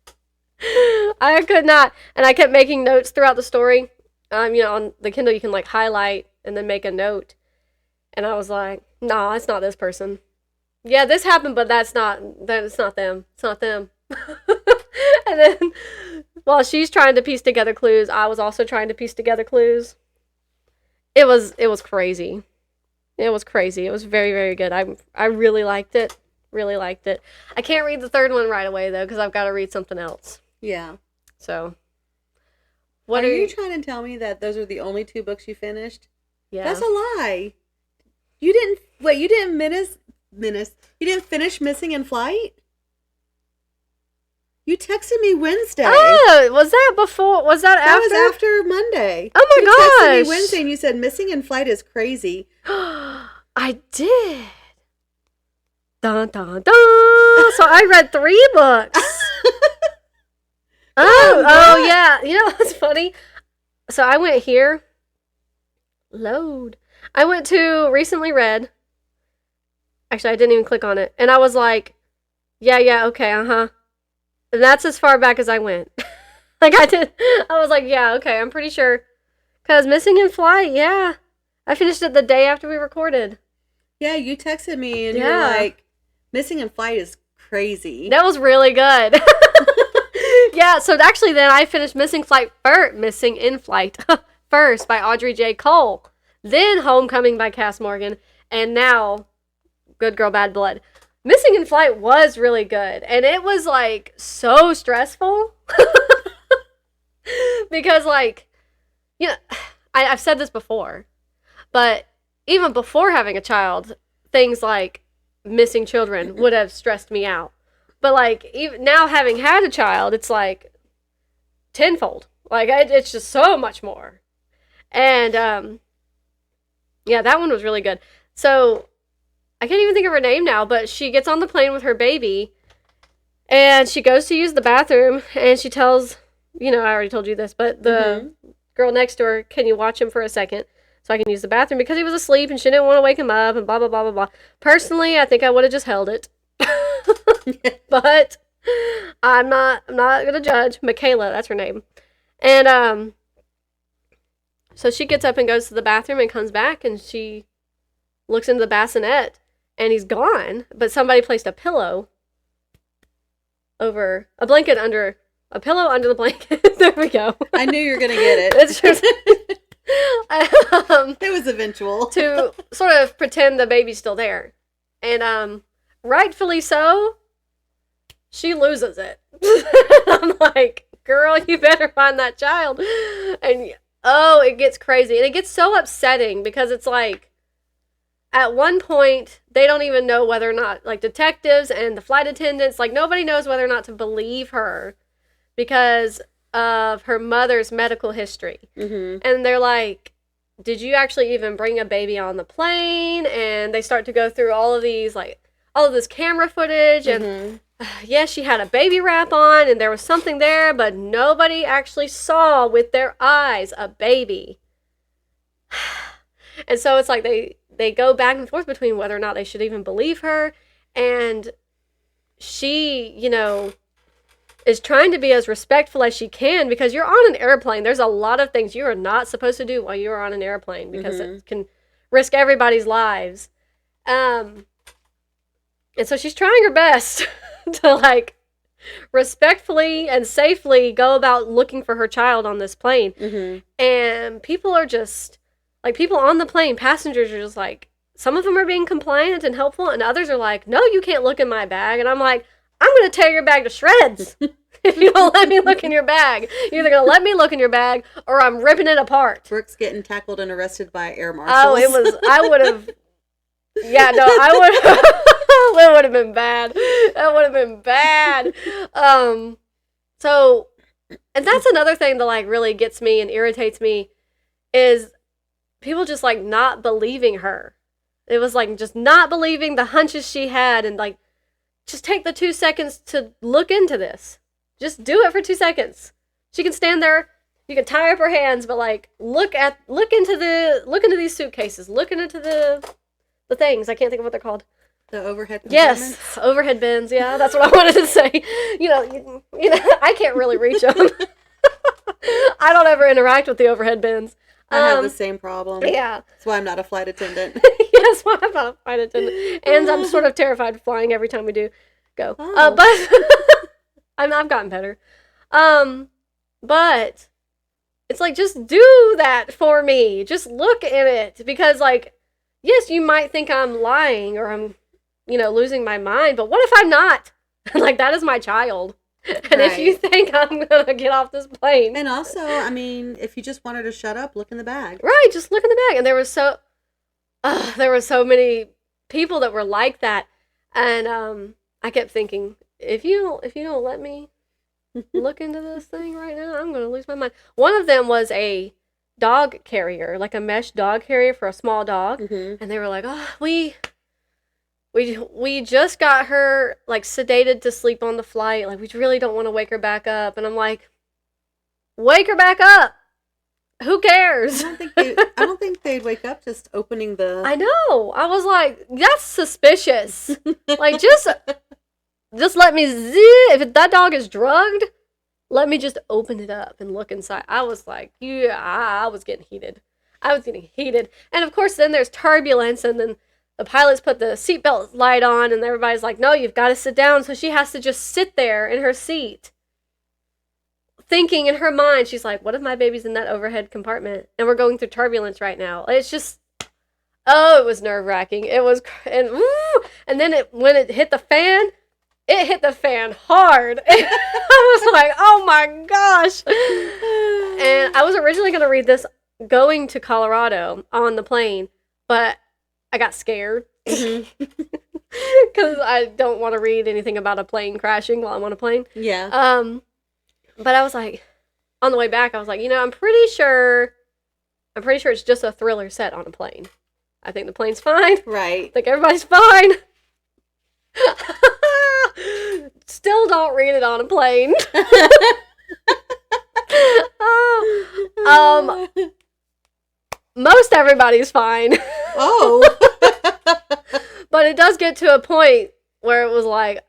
Speaker 1: I could not. And I kept making notes throughout the story. On the Kindle, you can like highlight and then make a note. And I was like, "Nah, it's not this person. Yeah, this happened, but it's not them. It's not them." And then while she's trying to piece together clues, I was also trying to piece together clues. It was crazy. It was crazy. It was very, very good. I really liked it. Really liked it. I can't read the third one right away though, because I've got to read something else.
Speaker 2: Yeah.
Speaker 1: So,
Speaker 2: what are you trying to tell me that those are the only 2 books you finished?
Speaker 1: Yeah.
Speaker 2: That's a lie. You didn't finish Missing in Flight? You texted me Wednesday.
Speaker 1: Oh, was that before? Was that after?
Speaker 2: That was after Monday.
Speaker 1: Oh my gosh.
Speaker 2: You texted me Wednesday and you said Missing in Flight is crazy.
Speaker 1: I did. Dun, dun, dun. So I read 3 books. Oh yeah. You know what's funny? So I went here. Load. I went to Recently Read. Actually, I didn't even click on it. And I was like, yeah, okay, uh-huh. And that's as far back as I went. Like, I was like, yeah, okay, I'm pretty sure. Because Missing in Flight, yeah. I finished it the day after we recorded.
Speaker 2: Yeah, you texted me and you're like, Missing in Flight is crazy.
Speaker 1: That was really good. Yeah, so actually then I finished Missing in Flight first by Audrey J. Cole. Then Homecoming by Cass Morgan. And now Good Girl, Bad Blood. Missing in Flight was really good. And it was, like, so stressful. Because, like, you know, I've said this before. But even before having a child, things like missing children would have stressed me out. But, like, even now having had a child, it's, like, tenfold. Like, it's just so much more. And, yeah, that one was really good. So, I can't even think of her name now, but she gets on the plane with her baby, and she goes to use the bathroom, and she tells, I already told you this, but the girl next to her, "Can you watch him for a second so I can use the bathroom?" Because he was asleep, and she didn't want to wake him up, and blah, blah, blah, blah, blah. Personally, I think I would have just held it. But I'm not going to judge. Michaela, that's her name. And, so she gets up and goes to the bathroom and comes back, and she looks into the bassinet, and he's gone, but somebody placed a pillow under the blanket. There we go.
Speaker 2: I knew you were going to get it.
Speaker 1: It's just,
Speaker 2: it was eventual.
Speaker 1: To sort of pretend the baby's still there. And, rightfully so, she loses it. I'm like, girl, you better find that child. And, it gets crazy. And it gets so upsetting because it's like, at one point, they don't even know whether or not, like, detectives and the flight attendants, like, nobody knows whether or not to believe her because of her mother's medical history. Mm-hmm. And they're like, "Did you actually even bring a baby on the plane?" And they start to go through all of these, like, all of this camera footage. And, yes, she had a baby wrap on, and there was something there, but nobody actually saw with their eyes a baby. And so it's like they go back and forth between whether or not they should even believe her. And she, is trying to be as respectful as she can because you're on an airplane. There's a lot of things you are not supposed to do while you're on an airplane because it can risk everybody's lives. And so she's trying her best to, like, respectfully and safely go about looking for her child on this plane. Mm-hmm. And people are just, like, people on the plane, passengers are just like, some of them are being compliant and helpful, and others are like, "No, you can't look in my bag." And I'm like, "I'm going to tear your bag to shreds if you don't let me look in your bag. You're either going to let me look in your bag, or I'm ripping it apart."
Speaker 2: Brooke's getting tackled and arrested by air marshals.
Speaker 1: Oh, I would have, that would have been bad. That would have been bad. So, and that's another thing that, like, really gets me and irritates me is people just, like, not believing her. It was, like, just not believing the hunches she had, and, like, just take the 2 seconds to look into this. Just do it for 2 seconds. She can stand there, you can tie up her hands, but, like, look into these suitcases, look into the things. I can't think of what they're called.
Speaker 2: The overhead compartments?
Speaker 1: Yes, overhead bins. Yeah, that's what I wanted to say. You know, I can't really reach them. I don't ever interact with the overhead bins.
Speaker 2: I have the same problem.
Speaker 1: Yeah.
Speaker 2: That's why I'm not a flight attendant.
Speaker 1: Yes, why I'm not a flight attendant. And I'm sort of terrified of flying every time we do go.
Speaker 2: Oh.
Speaker 1: But I've gotten better. But it's like, just do that for me. Just look in it. Because, like, yes, you might think I'm lying or I'm, losing my mind, but what if I'm not? Like, that is my child. And if you think I'm going to get off this plane.
Speaker 2: And also, I mean, if you just want her to shut up, look in the bag.
Speaker 1: Right, just look in the bag. And there were so many people that were like that. And I kept thinking, if you don't let me look into this thing right now, I'm going to lose my mind. One of them was a dog carrier, like a mesh dog carrier for a small dog. Mm-hmm. And they were like, oh, we just got her, like, sedated to sleep on the flight. Like, we really don't want to wake her back up. And I'm like, wake her back up. Who cares?
Speaker 2: I don't think they'd wake up just opening the...
Speaker 1: I know. I was like, that's suspicious. Like, just let me if that dog is drugged, let me just open it up and look inside. I was like, yeah, I was getting heated. And of course, then there's turbulence, and then the pilots put the seatbelt light on, and everybody's like, no, you've got to sit down. So she has to just sit there in her seat, thinking in her mind, she's like, what if my baby's in that overhead compartment? And we're going through turbulence right now. It's just, it was nerve-wracking. It was, and then when it hit the fan, it hit the fan hard. I was like, oh my gosh. And I was originally going to read this going to Colorado on the plane, but I got scared because I don't want to read anything about a plane crashing while I'm on a plane.
Speaker 2: Yeah.
Speaker 1: But I was like, on the way back, I was like, I'm pretty sure it's just a thriller set on a plane. I think the plane's fine.
Speaker 2: Right.
Speaker 1: I think everybody's fine. Still don't read it on a plane. Most everybody's fine.
Speaker 2: Oh.
Speaker 1: But it does get to a point where it was like,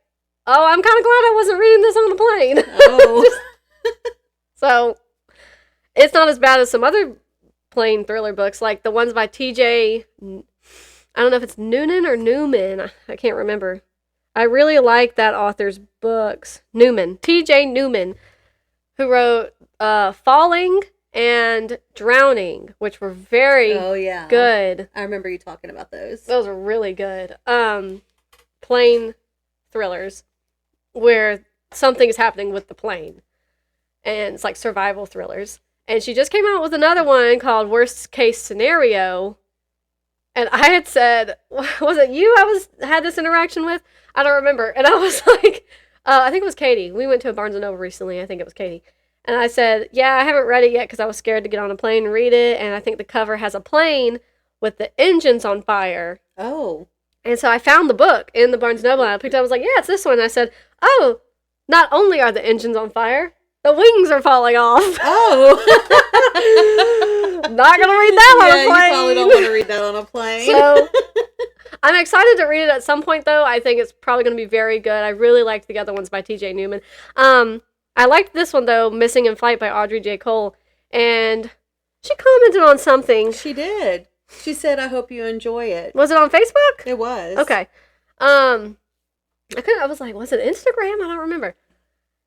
Speaker 1: oh, I'm kind of glad I wasn't reading this on the plane.
Speaker 2: Oh.
Speaker 1: So, it's not as bad as some other plane thriller books, like the ones by T.J. I don't know if it's Noonan or Newman. I can't remember. I really like that author's books. Newman. T.J. Newman, who wrote Falling and Drowning, which were very good.
Speaker 2: I remember you talking about those.
Speaker 1: Those were really good. Plane thrillers where something is happening with the plane. And it's like survival thrillers. And she just came out with another one called Worst Case Scenario. And I had said, was it you I had this interaction with? I don't remember. And I was like, I think it was Katie. We went to a Barnes & Noble recently. I think it was Katie. And I said, yeah, I haven't read it yet because I was scared to get on a plane and read it. And I think the cover has a plane with the engines on fire.
Speaker 2: Oh.
Speaker 1: And so I found the book in the Barnes & Noble. And I picked it up. I was like, yeah, it's this one. And I said, oh, not only are the engines on fire, the wings are falling off.
Speaker 2: Oh.
Speaker 1: Not going to read that on a plane.
Speaker 2: Yeah, you probably don't want to read that on a plane.
Speaker 1: So, I'm excited to read it at some point, though. I think it's probably going to be very good. I really liked the other ones by T.J. Newman. I liked this one, though, Missing in Flight by Audrey J. Cole. And she commented on something.
Speaker 2: She did. She said, I hope you enjoy it.
Speaker 1: Was it on Facebook?
Speaker 2: It was.
Speaker 1: Okay. I was like, was it Instagram? I don't remember.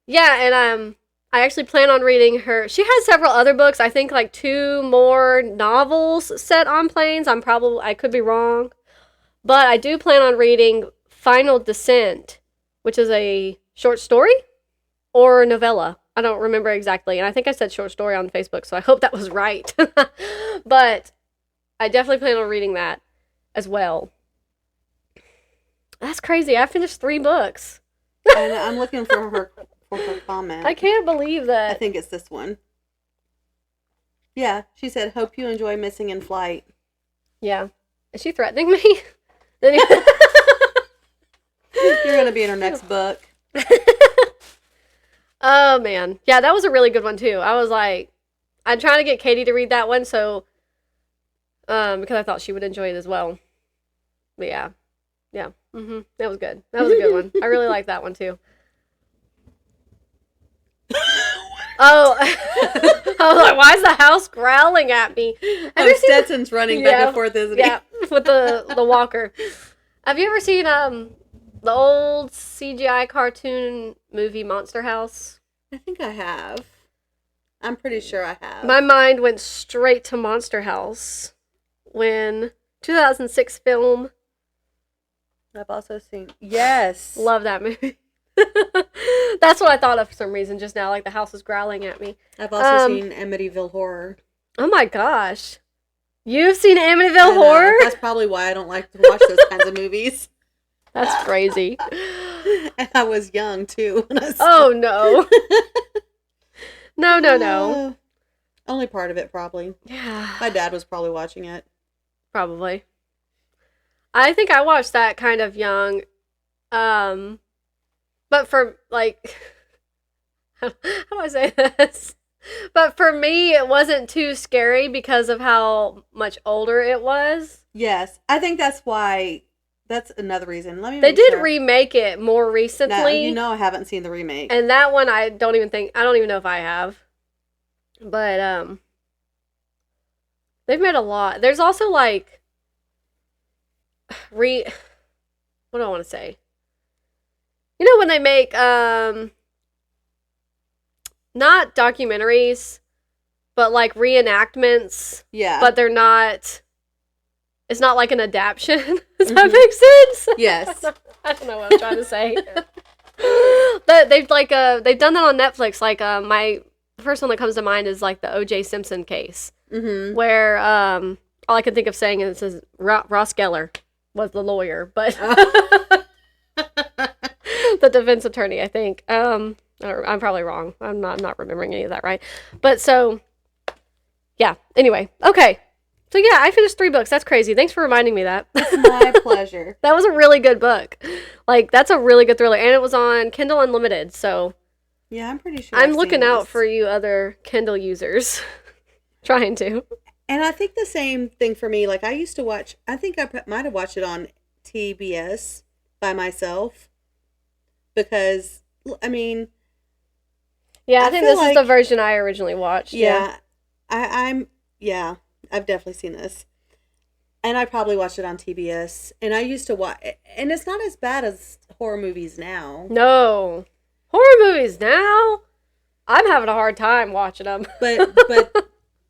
Speaker 1: Yeah, and I actually plan on reading her. She has several other books. I think like 2 more novels set on planes. I could be wrong. But I do plan on reading Final Descent, which is a short story or novella. I don't remember exactly. And I think I said short story on Facebook, so I hope that was right. But I definitely plan on reading that as well. That's crazy. I finished 3 books.
Speaker 2: And I'm looking for her comment.
Speaker 1: I can't believe that.
Speaker 2: I think it's this one. Yeah, she said, hope you enjoy Missing in Flight.
Speaker 1: Yeah. Is she threatening me? You're
Speaker 2: going to be in her next book.
Speaker 1: Oh, man. Yeah, that was a really good one, too. I was like, I'm trying to get Katie to read that one, so, because I thought she would enjoy it as well. But yeah. Yeah. That was good. That was a good one. I really like that one, too. Oh, I was like, why is the house growling at me?
Speaker 2: Stetson's running back and forth, isn't he?
Speaker 1: Yeah, with the walker. Have you ever seen the old CGI cartoon movie Monster House?
Speaker 2: I think I have. I'm pretty sure I have.
Speaker 1: My mind went straight to Monster House when 2006 film.
Speaker 2: I've also seen. Yes.
Speaker 1: Love that movie. That's what I thought of for some reason just now, like the house is growling at me.
Speaker 2: I've also seen Amityville Horror.
Speaker 1: Oh my gosh. You've seen Amityville Horror?
Speaker 2: That's probably why I don't like to watch those kinds of movies.
Speaker 1: That's crazy.
Speaker 2: And I was young, too. When I
Speaker 1: oh, no. No.
Speaker 2: Only part of it, probably.
Speaker 1: Yeah.
Speaker 2: My dad was probably watching it.
Speaker 1: Probably. I think I watched that kind of young. But for, like, how do I say this? But for me, it wasn't too scary because of how much older it was.
Speaker 2: Yes. I think that's why, that's another reason.
Speaker 1: They did remake it more recently.
Speaker 2: No, I haven't seen the remake.
Speaker 1: And that one, I don't even know if I have. But, they've made a lot. There's also, like, what do I want to say? You know when they make, not documentaries, but like reenactments. Yeah. But they're not, it's not like an adaptation. Does that make sense?
Speaker 2: Yes.
Speaker 1: I don't know what I'm trying to say. They've done that on Netflix. Like, my first one that comes to mind is like the O.J. Simpson case. Mm-hmm. Where, all I can think of saying is it says Ross Geller was the lawyer, but the defense attorney, I think. I'm probably wrong. I'm not remembering any of that right. But so, yeah. Anyway, okay. So yeah, I finished 3 books. That's crazy. Thanks for reminding me that.
Speaker 2: It's my pleasure.
Speaker 1: That was a really good book. Like, that's a really good thriller, and it was on Kindle Unlimited. So
Speaker 2: yeah, I'm pretty sure.
Speaker 1: I'm looking out for you other Kindle users, trying to.
Speaker 2: And I think the same thing for me. Like, I used to watch. I think I might have watched it on TBS by myself because I mean.
Speaker 1: Yeah, I think this is the version I originally watched.
Speaker 2: Yeah. I've definitely seen this. And I probably watched it on TBS. And I used to watch, and it's not as bad as horror movies now.
Speaker 1: No. Horror movies now? I'm having a hard time watching them.
Speaker 2: But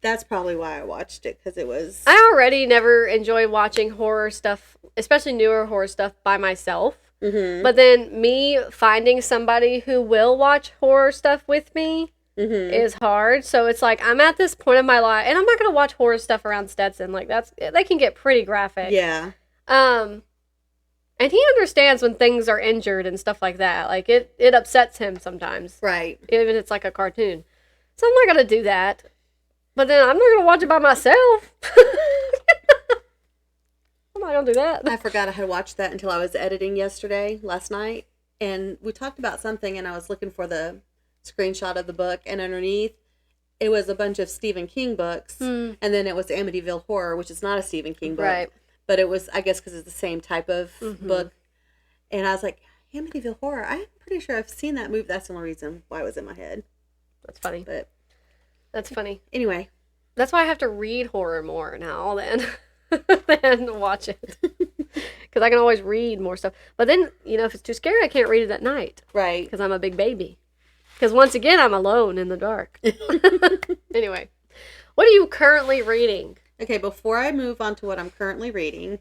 Speaker 2: that's probably why I watched it, because it was...
Speaker 1: I already never enjoy watching horror stuff, especially newer horror stuff, by myself. Mm-hmm. But then me finding somebody who will watch horror stuff with me is hard. So it's like, I'm at this point in my life, and I'm not going to watch horror stuff around Stetson. Like, they can get pretty graphic.
Speaker 2: Yeah.
Speaker 1: And he understands when things are injured and stuff like that. Like, it upsets him sometimes.
Speaker 2: Right.
Speaker 1: Even if it's like a cartoon. So I'm not going to do that. But then I'm not going to watch it by myself. I'm not going to do that.
Speaker 2: I forgot I had watched that until I was editing last night. And we talked about something, and I was looking for the screenshot of the book. And underneath, it was a bunch of Stephen King books. And then it was Amityville Horror, which is not a Stephen King book. Right. But it was, I guess, because it's the same type of book. And I was like, Amityville Horror? I'm pretty sure I've seen that movie. That's the only reason why it was in my head.
Speaker 1: That's funny.
Speaker 2: But
Speaker 1: that's funny.
Speaker 2: Anyway.
Speaker 1: That's why I have to read horror more now than watch it. Because I can always read more stuff. But then, if it's too scary, I can't read it at night.
Speaker 2: Right.
Speaker 1: Because I'm a big baby. Because once again, I'm alone in the dark. Anyway. What are you currently reading?
Speaker 2: Okay, before I move on to what I'm currently reading,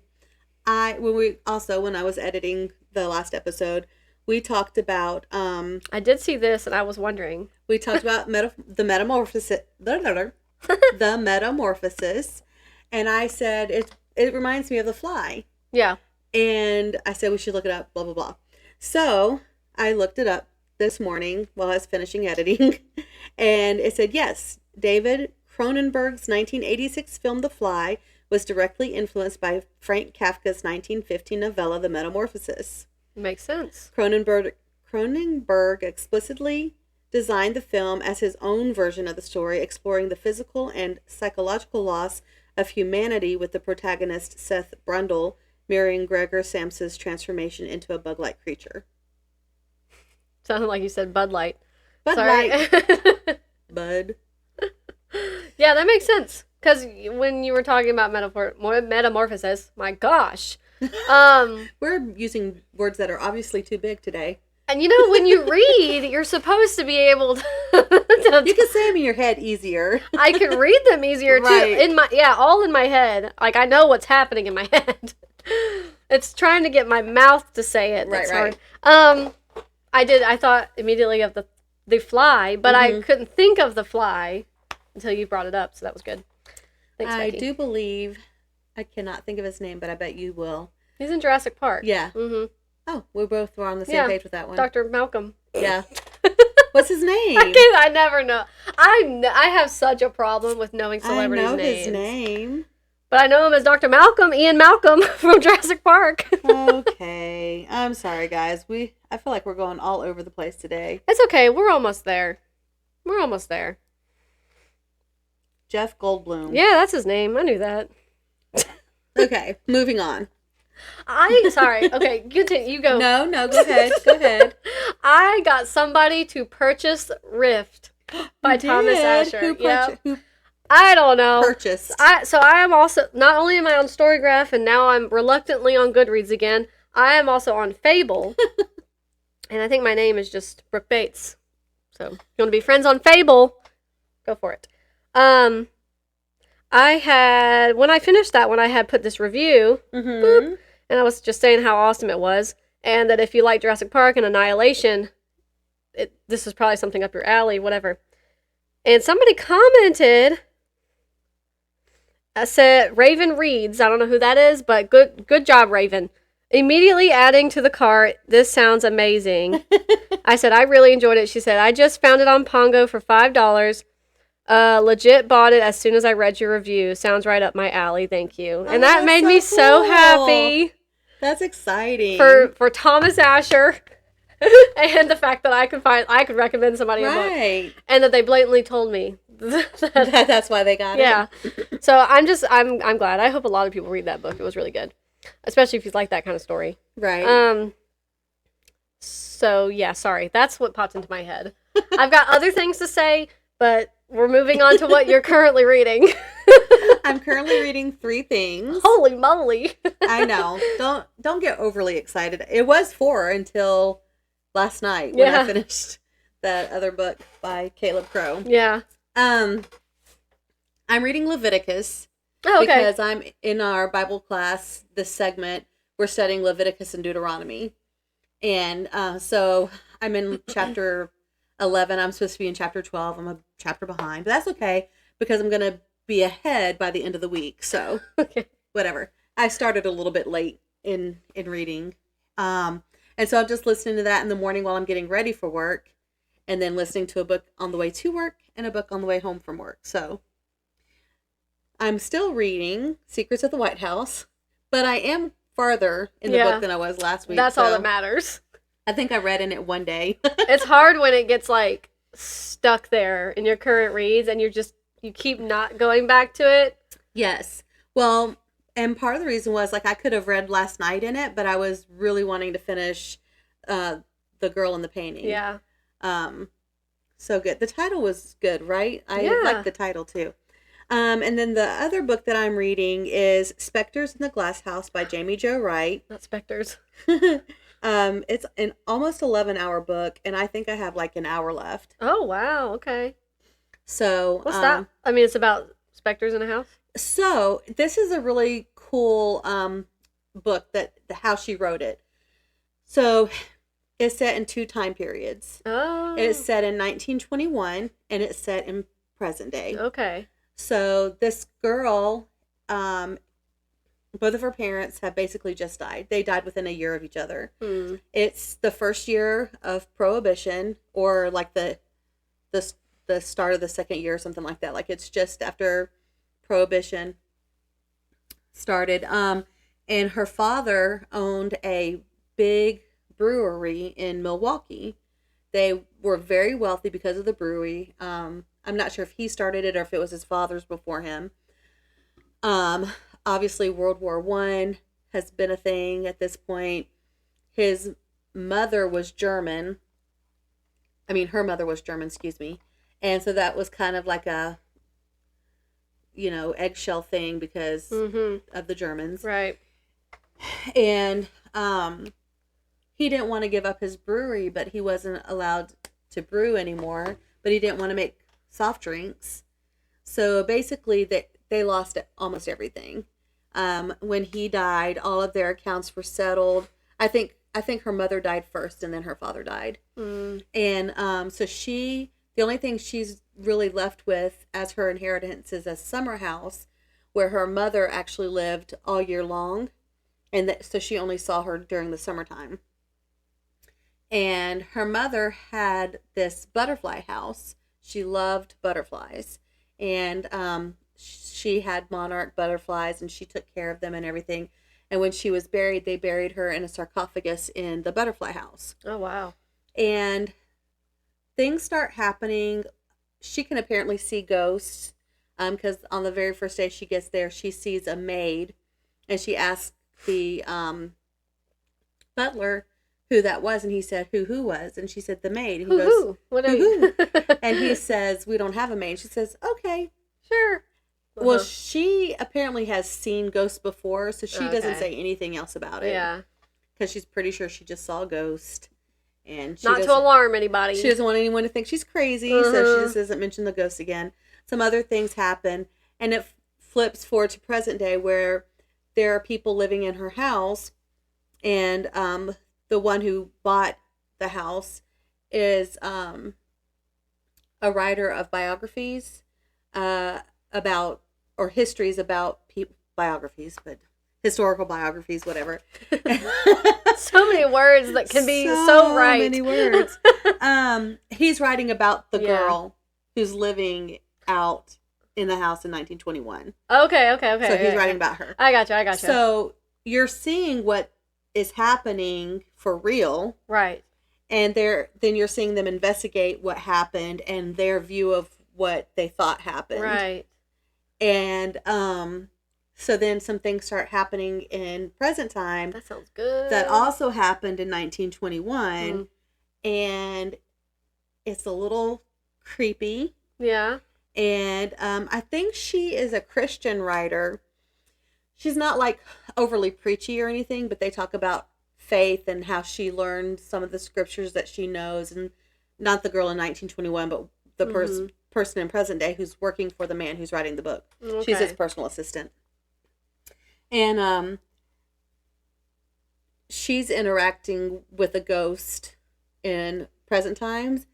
Speaker 2: when I was editing the last episode, we talked about...
Speaker 1: I did see this, and I was wondering.
Speaker 2: We talked about the Metamorphosis... the Metamorphosis, and I said, it reminds me of The Fly.
Speaker 1: Yeah.
Speaker 2: And I said we should look it up, blah, blah, blah. So, I looked it up this morning while I was finishing editing, and it said, yes, David Cronenberg's 1986 film The Fly was directly influenced by Frank Kafka's 1915 novella The Metamorphosis.
Speaker 1: Makes sense.
Speaker 2: Cronenberg explicitly designed the film as his own version of the story, exploring the physical and psychological loss of humanity with the protagonist Seth Brundle mirroring Gregor Samsa's transformation into a bug-like creature.
Speaker 1: Sounded like you said Bud Light.
Speaker 2: Bud
Speaker 1: Sorry.
Speaker 2: Light. Bud.
Speaker 1: Yeah, that makes sense. Because when you were talking about metamorphosis, my gosh.
Speaker 2: We're using words that are obviously too big today.
Speaker 1: And you know, when you read, you're supposed to be able to...
Speaker 2: You can say them in your head easier.
Speaker 1: I can read them easier,
Speaker 2: Right.
Speaker 1: too. All in my head. Like, I know what's happening in my head. It's trying to get my mouth to say it. That's
Speaker 2: right.
Speaker 1: hard. I thought immediately of the Fly, but I couldn't think of the Fly until you brought it up, so that was good. Thanks,
Speaker 2: I
Speaker 1: Becky.
Speaker 2: do believe, I cannot think of his name, but I bet you will.
Speaker 1: He's in Jurassic Park.
Speaker 2: Yeah.
Speaker 1: Mm-hmm.
Speaker 2: Oh, we both were on the same page with that one.
Speaker 1: Dr. Malcolm.
Speaker 2: Yeah. What's his name?
Speaker 1: I never know. I have such a problem with knowing celebrities' names.
Speaker 2: I know his name.
Speaker 1: But I know him as Dr. Malcolm, Ian Malcolm from Jurassic Park.
Speaker 2: Okay. I'm sorry, guys. I feel like we're going all over the place today.
Speaker 1: It's okay. We're almost there.
Speaker 2: Jeff Goldblum.
Speaker 1: Yeah, that's his name. I knew that.
Speaker 2: Okay, moving on.
Speaker 1: Sorry. Okay, continue. You go.
Speaker 2: No, go ahead.
Speaker 1: I got somebody to purchase Rift by Thomas Asher.
Speaker 2: Who
Speaker 1: I don't know.
Speaker 2: purchased?
Speaker 1: So I am also, not only am I on Storygraph, and now I'm reluctantly on Goodreads again, I am also on Fable. And I think my name is just Brooke Bates. So if you want to be friends on Fable, go for it. When I finished that one, I had put this review, boop, and I was just saying how awesome it was, and that if you like Jurassic Park and Annihilation, this is probably something up your alley, whatever. And somebody commented, said, Raven Reads, I don't know who that is, but good job, Raven. Immediately adding to the cart, this sounds amazing. I said, I really enjoyed it. She said, I just found it on Pongo for $5. Legit bought it as soon as I read your review. Sounds right up my alley. Thank you. And that made me so happy.
Speaker 2: That's exciting.
Speaker 1: For Thomas Asher. And the fact that I could recommend somebody a book. And that they blatantly told me.
Speaker 2: That's why they got it.
Speaker 1: Yeah. So I'm glad. I hope a lot of people read that book. It was really good. Especially if you like that kind of story.
Speaker 2: Right.
Speaker 1: So yeah, sorry. That's what popped into my head. I've got other things to say, but we're moving on to what you're currently reading.
Speaker 2: I'm currently reading 3 things.
Speaker 1: Holy moly.
Speaker 2: I know. Don't get overly excited. It was 4 until last night when I finished that other book by Caleb Crowe.
Speaker 1: Yeah.
Speaker 2: I'm reading Leviticus.
Speaker 1: Oh, okay.
Speaker 2: Because I'm in our Bible class, this segment, we're studying Leviticus and Deuteronomy. And so I'm in chapter 11. I'm supposed to be in chapter 12. I'm a chapter behind. But that's okay because I'm going to be ahead by the end of the week. So whatever. I started a little bit late in reading. And so I'm just listening to that in the morning while I'm getting ready for work. And then listening to a book on the way to work and a book on the way home from work. So I'm still reading Secrets of the White House, but I am farther in the book than I was last week.
Speaker 1: That's all that matters.
Speaker 2: I think I read in it one day.
Speaker 1: It's hard when it gets like stuck there in your current reads and you keep not going back to it.
Speaker 2: Yes. Well, and part of the reason was like I could have read last night in it, but I was really wanting to finish The Girl in the Painting.
Speaker 1: Yeah.
Speaker 2: So good. The title was good, right? I like the title too. And then the other book that I'm reading is Specters in the Glass House by Jaime Jo Wright.
Speaker 1: Not Specters.
Speaker 2: It's an almost 11-hour book, and I think I have like an hour left.
Speaker 1: Oh, wow. Okay.
Speaker 2: So
Speaker 1: what's that? I mean, it's about specters in a house?
Speaker 2: So this is a really cool book how she wrote it. So it's set in 2 time periods.
Speaker 1: Oh.
Speaker 2: It's set in 1921, and it's set in present day.
Speaker 1: Okay.
Speaker 2: So this girl, both of her parents have basically just died. They died within a year of each other. It's the first year of Prohibition, or like the the start of the second year or something like that. Like it's just after Prohibition started. And her father owned a big brewery in Milwaukee. They were very wealthy because of the brewery. I'm not sure if he started it or if it was his father's before him. Obviously World War I has been a thing at this point. His mother was German. Her mother was German, excuse me. And so that was kind of like a, eggshell thing because of the Germans.
Speaker 1: Right.
Speaker 2: And he didn't want to give up his brewery, but he wasn't allowed to brew anymore. But he didn't want to make soft drinks. So basically they lost almost everything. When he died, all of their accounts were settled. I think her mother died first and then her father died. And so the only thing she's really left with as her inheritance is a summer house where her mother actually lived all year long. And so she only saw her during the summertime. And her mother had this butterfly house. She loved butterflies. And she had monarch butterflies and she took care of them and everything. And when she was buried, they buried her in a sarcophagus in the butterfly house.
Speaker 1: Oh, wow.
Speaker 2: And things start happening. She can apparently see ghosts because on the very first day she gets there, she sees a maid. And she asks the butler who that was. And he said, who was? And she said, the maid. And he goes,
Speaker 1: what are you?
Speaker 2: And he says, we don't have a maid. She says, okay.
Speaker 1: Sure.
Speaker 2: Well, she apparently has seen ghosts before, so she doesn't say anything else about it.
Speaker 1: Yeah.
Speaker 2: Because she's pretty sure she just saw a ghost. And she
Speaker 1: not to alarm anybody.
Speaker 2: She doesn't want anyone to think she's crazy, so she just doesn't mention the ghost again. Some other things happen, and it flips forward to present day where there are people living in her house, and the one who bought the house is a writer of biographies about, or histories about biographies, but historical biographies, whatever.
Speaker 1: So many words that can be so right.
Speaker 2: So many words. He's writing about the girl who's living out in the house in 1921.
Speaker 1: Okay.
Speaker 2: So he's writing about her.
Speaker 1: I gotcha.
Speaker 2: So you're seeing what is happening for real.
Speaker 1: Right.
Speaker 2: And then you're seeing them investigate what happened and their view of what they thought happened.
Speaker 1: Right.
Speaker 2: And so then some things start happening in present time.
Speaker 1: That sounds good.
Speaker 2: That also happened in 1921. And it's a little creepy.
Speaker 1: Yeah.
Speaker 2: And I think she is a Christian writer. She's not like overly preachy or anything, but they talk about faith and how she learned some of the scriptures that she knows. And not the girl in 1921, but the person in present day who's working for the man who's writing the book. Okay. She's his personal assistant. And she's interacting with a ghost in present times.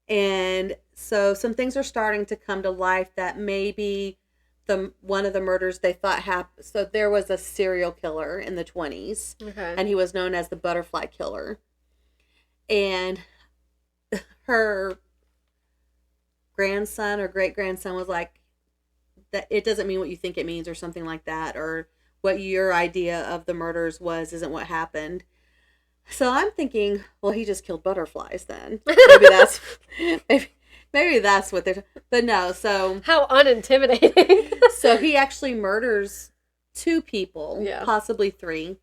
Speaker 2: And so some things are starting to come to life that maybe one of the murders they thought happened. So there was a serial killer in the 20s. Okay. And he was known as the Butterfly Killer. And her grandson or great-grandson was like, that it doesn't mean what you think it means or something like that, or what your idea of the murders isn't what happened. So I'm thinking, well, he just killed butterflies then. Maybe that's what they're... But no, so...
Speaker 1: How unintimidating.
Speaker 2: So he actually murders 2 people, possibly 3.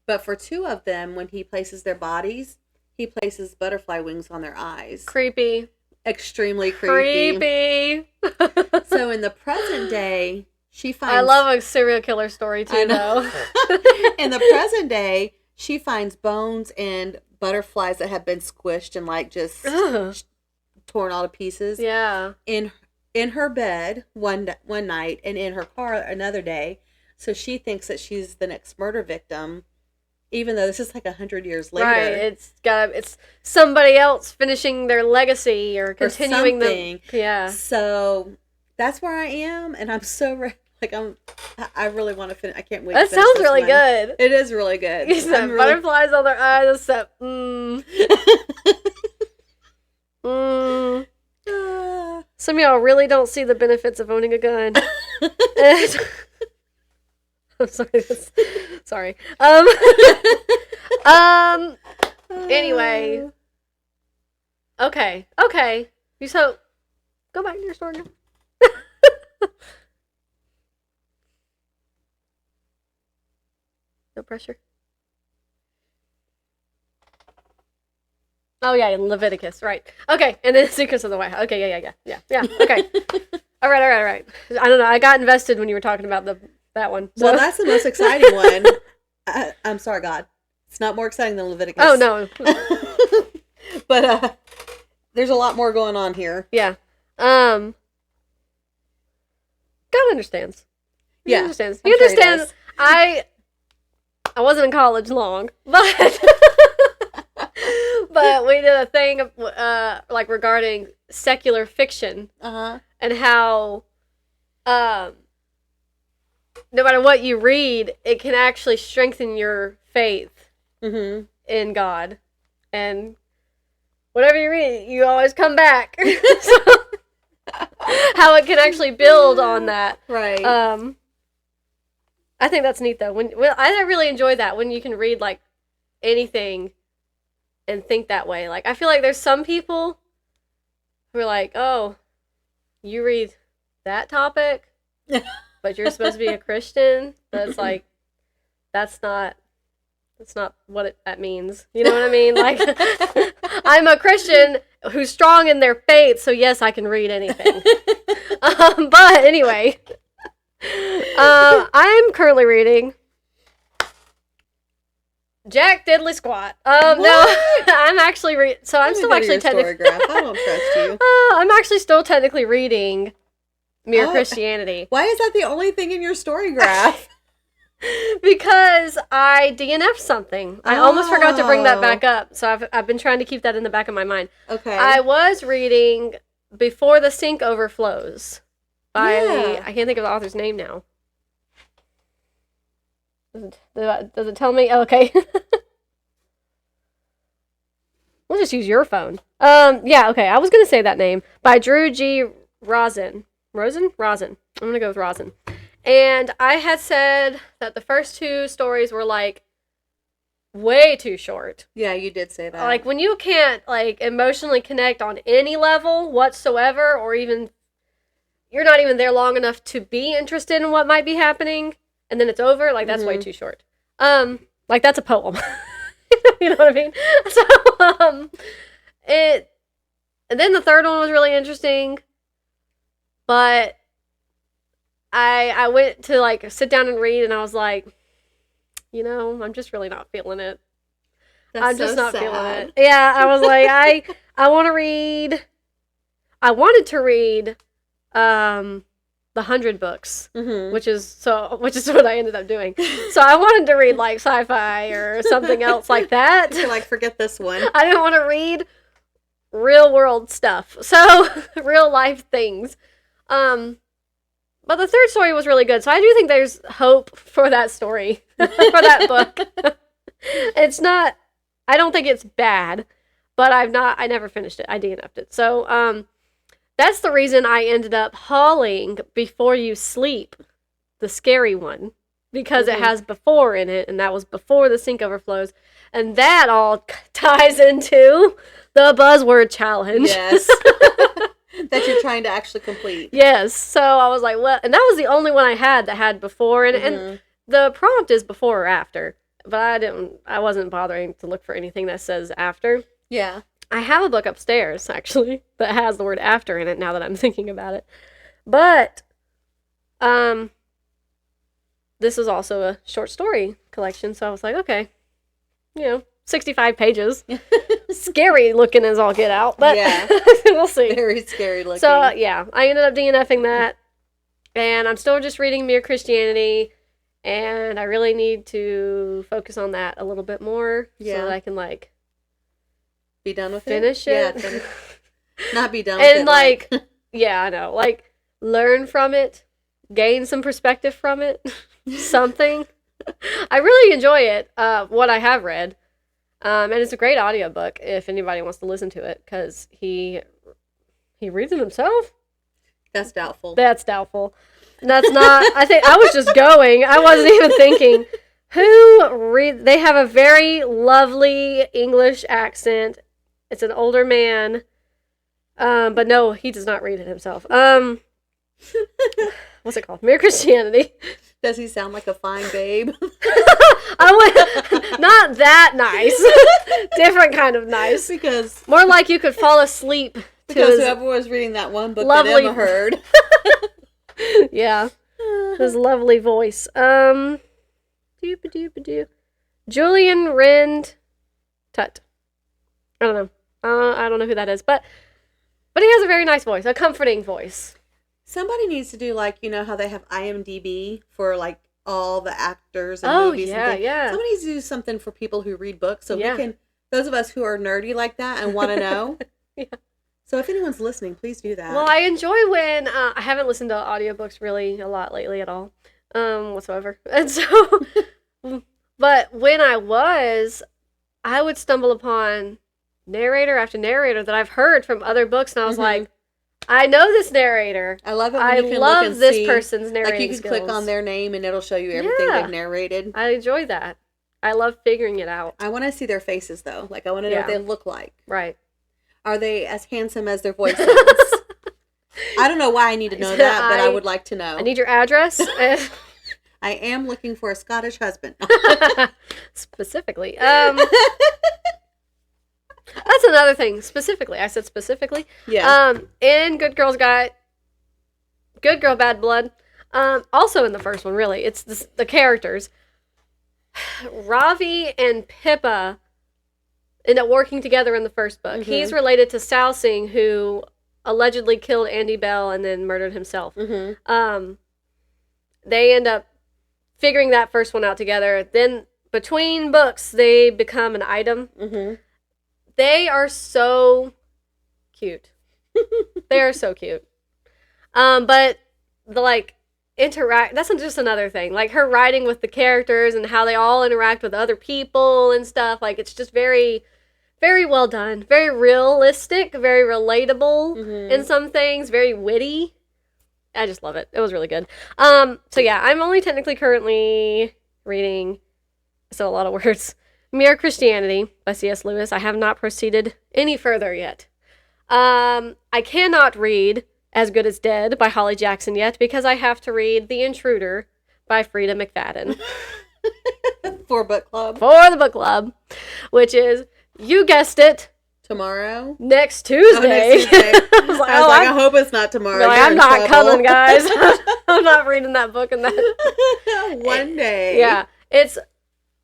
Speaker 2: But for 2 of them, when he places their bodies, he places butterfly wings on their eyes.
Speaker 1: Creepy.
Speaker 2: Extremely creepy. So in the present day, she finds...
Speaker 1: I love a serial killer story too, though.
Speaker 2: In the present day, she finds bones and butterflies that have been squished and like just torn all to pieces.
Speaker 1: Yeah.
Speaker 2: In her bed one night and in her car another day. So she thinks that she's the next murder victim, even though this is like 100 years later.
Speaker 1: Right. It's somebody else finishing their legacy or continuing the... Yeah.
Speaker 2: So that's where I am, and I'm so I really want to finish. I can't wait.
Speaker 1: That
Speaker 2: to finish
Speaker 1: sounds
Speaker 2: this
Speaker 1: really
Speaker 2: one.
Speaker 1: good.
Speaker 2: It is really good.
Speaker 1: You said butterflies on their eyes. some of y'all really don't see the benefits of owning a gun. And, I'm sorry. Sorry. Anyway. Okay. You so go back to your story now. No pressure. Oh yeah, in Leviticus, right? Okay, and then Secrets of the White House. Okay, yeah. Okay. All right. I don't know. I got invested when you were talking about that one. So.
Speaker 2: Well, that's the most exciting one. I'm sorry, God. It's not more exciting than Leviticus.
Speaker 1: Oh no.
Speaker 2: But there's a lot more going on here.
Speaker 1: Yeah. God understands. He understands. He understands. I wasn't in college long, but but we did a thing like regarding secular fiction and how no matter what you read, it can actually strengthen your faith in God, and whatever you read, you always come back. So, how it can actually build on that,
Speaker 2: right?
Speaker 1: I think that's neat though. I really enjoy that when you can read like anything and think that way. Like I feel like there's some people who are like, "Oh, you read that topic, but you're supposed to be a Christian." That's like that's not what that means. You know what I mean? Like I'm a Christian who's strong in their faith, so yes, I can read anything. But anyway, I'm currently reading Jack Diddley Squat. No, I'm actually so I'm still actually technically.
Speaker 2: I don't trust you.
Speaker 1: I'm actually still technically reading Mere Christianity.
Speaker 2: Why is that the only thing in your story graph?
Speaker 1: Because I DNF'd something. I almost forgot to bring that back up, so I've been trying to keep that in the back of my mind.
Speaker 2: Okay.
Speaker 1: I was reading Before the Sink Overflows by I can't think of the author's name now. Does it tell me? Oh, okay. We'll just use your phone. Yeah, okay. I was gonna say that name by Drew G. Rosen. Rosen. I'm gonna go with Rosen. And I had said that the first two stories were like way too short.
Speaker 2: Yeah, you did say that.
Speaker 1: Like when you can't like emotionally connect on any level whatsoever, or even you're not even there long enough to be interested in what might be happening, and then it's over, like that's way too short. Like that's a poem. You know what I mean? So and then the third one was really interesting, but I went to like sit down and read, and I was like, you know, I'm just really not feeling it. I'm just not feeling it. Yeah, I was like, I want to read. I wanted to read the 100 books, which is what I ended up doing. So I wanted to read like sci-fi or something else like that.
Speaker 2: You're like, forget this one.
Speaker 1: I didn't want to read real world stuff, so real life things. But the third story was really good, so I do think there's hope for that story, for that book. It's not, I don't think it's bad, but I never finished it. I DNF'd it. So, that's the reason I ended up hauling Before You Sleep, the scary one, because it has before in it, and that was Before the Sink Overflows, and that all ties into the buzzword challenge.
Speaker 2: Yes. That you're trying to actually complete.
Speaker 1: Yes. So I was like, well, and that was the only one I had that had before in it. And the prompt is before or after, but I wasn't bothering to look for anything that says after.
Speaker 2: Yeah.
Speaker 1: I have a book upstairs, actually, that has the word after in it now that I'm thinking about it. But, this is also a short story collection, so I was like, okay, 65 pages. Scary looking as all get out, but
Speaker 2: yeah.
Speaker 1: We'll see.
Speaker 2: Very scary looking.
Speaker 1: So, yeah, I ended up DNFing that, and I'm still just reading Mere Christianity, and I really need to focus on that a little bit more so that I can, like,
Speaker 2: be done with
Speaker 1: finish it.
Speaker 2: Yeah, not be done with it.
Speaker 1: And, like, yeah, I know. Like, learn from it, gain some perspective from it, something. I really enjoy it, what I have read. And it's a great audiobook if anybody wants to listen to it, because he reads it himself.
Speaker 2: That's doubtful.
Speaker 1: That's doubtful. That's not, I think, I was just going. I wasn't even thinking. They have a very lovely English accent. It's an older man. But no, he does not read it himself. What's it called? Mere Christianity.
Speaker 2: Does he sound like a fine babe?
Speaker 1: Not that nice. Different kind of nice.
Speaker 2: Because
Speaker 1: more like you could fall asleep
Speaker 2: because whoever was reading that one book that Emma heard.
Speaker 1: Yeah. His lovely voice. Julian Rend Tut. I don't know. I don't know who that is, but he has a very nice voice, a comforting voice.
Speaker 2: Somebody needs to do, like, you know how they have IMDb for, like, all the actors and movies and things?
Speaker 1: Yeah.
Speaker 2: Somebody needs to do something for people who read books so we can, those of us who are nerdy like that and want to know.
Speaker 1: Yeah.
Speaker 2: So if anyone's listening, please do that.
Speaker 1: Well, I enjoy when, I haven't listened to audiobooks really a lot lately at all, whatsoever. And so, but when I would stumble upon narrator after narrator that I've heard from other books, and I was like, I know this narrator.
Speaker 2: I love it when
Speaker 1: I
Speaker 2: you can
Speaker 1: love
Speaker 2: look and
Speaker 1: this
Speaker 2: see,
Speaker 1: person's narrating
Speaker 2: like, you can
Speaker 1: skills.
Speaker 2: click on their name and it'll show you everything they've narrated.
Speaker 1: I enjoy that. I love figuring it out.
Speaker 2: I want to see their faces, though. Like, I want to know what they look like.
Speaker 1: Right.
Speaker 2: Are they as handsome as their voice is? I don't know why I need to know that, but I would like to know.
Speaker 1: I need your address.
Speaker 2: I am looking for a Scottish husband.
Speaker 1: Specifically. That's another thing. Specifically. I said specifically.
Speaker 2: Yeah.
Speaker 1: In Good Girl, Bad Blood. Also in the first one, really. It's the characters. Ravi and Pippa end up working together in the first book. Mm-hmm. He's related to Sousing, who allegedly killed Andy Bell and then murdered himself. Mm-hmm. They end up figuring that first one out together. Then between books, they become an item. Mm-hmm. They are so cute. They are so cute. But the that's just another thing. Like her writing with the characters and how they all interact with other people and stuff. Like it's just very, very well done. Very realistic, very relatable in some things, very witty. I just love it. It was really good. So yeah, I'm only technically currently reading, so a lot of words, Mere Christianity by C.S. Lewis. I have not proceeded any further yet. I cannot read As Good as Dead by Holly Jackson yet because I have to read The Intruder by Frida McFadden.
Speaker 2: For book club.
Speaker 1: For the book club, which is, you guessed it,
Speaker 2: tomorrow?
Speaker 1: Next Tuesday.
Speaker 2: Oh, next Tuesday. I hope it's not tomorrow.
Speaker 1: Like, I'm not coming, guys. I'm not reading that book in that.
Speaker 2: One day.
Speaker 1: Yeah. It's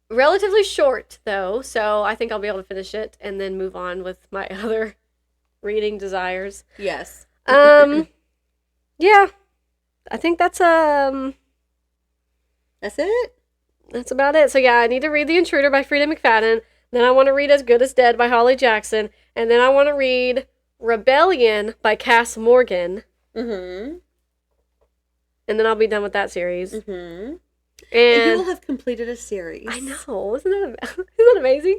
Speaker 1: relatively short, though, so I think I'll be able to finish it and then move on with my other reading desires.
Speaker 2: Yes.
Speaker 1: Yeah. I think that's
Speaker 2: it?
Speaker 1: That's about it. So yeah, I need to read The Intruder by Frida McFadden. Then I want to read As Good as Dead by Holly Jackson. And then I want to read Rebellion by Cass Morgan. Mm-hmm. And then I'll be done with that series. Mm-hmm.
Speaker 2: And you will have completed a series.
Speaker 1: I know. Isn't that amazing?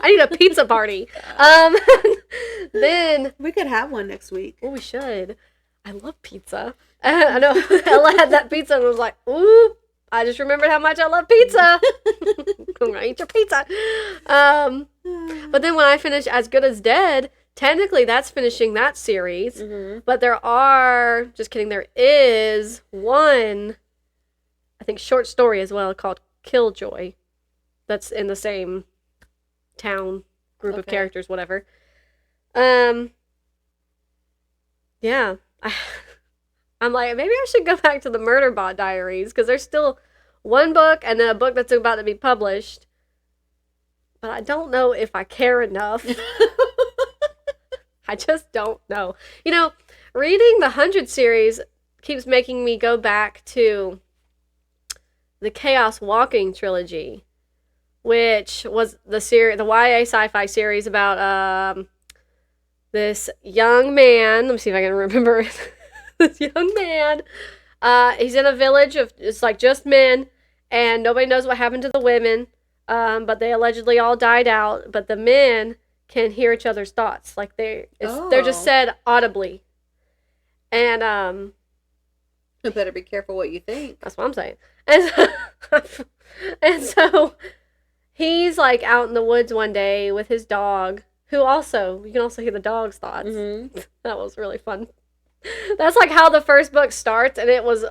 Speaker 1: I need a pizza party. Then
Speaker 2: we could have one next week.
Speaker 1: Oh, we should. I love pizza. I know Ella had that pizza and was like, ooh, I just remembered how much I love pizza. I'm gonna eat your pizza. But then when I finish As Good as Dead, technically that's finishing that series. Mm-hmm. But there is one, I think, short story as well called Killjoy. That's in the same town group of characters, whatever. Yeah. I'm like, maybe I should go back to the Murderbot Diaries, because there's still one book and then a book that's about to be published. But I don't know if I care enough. I just don't know. You know, reading the 100 series keeps making me go back to the Chaos Walking trilogy, which was the YA sci-fi series about this young man. Let me see if I can remember it. This young man, he's in a village of, it's like just men, and nobody knows what happened to the women, but they allegedly all died out, but the men can hear each other's thoughts, like they're just said audibly. And
Speaker 2: Better be careful what you think.
Speaker 1: That's what I'm saying. And so he's like out in the woods one day with his dog, who also, you can also hear the dog's thoughts. Mm-hmm. That was really fun. That's like how the first book starts, and it was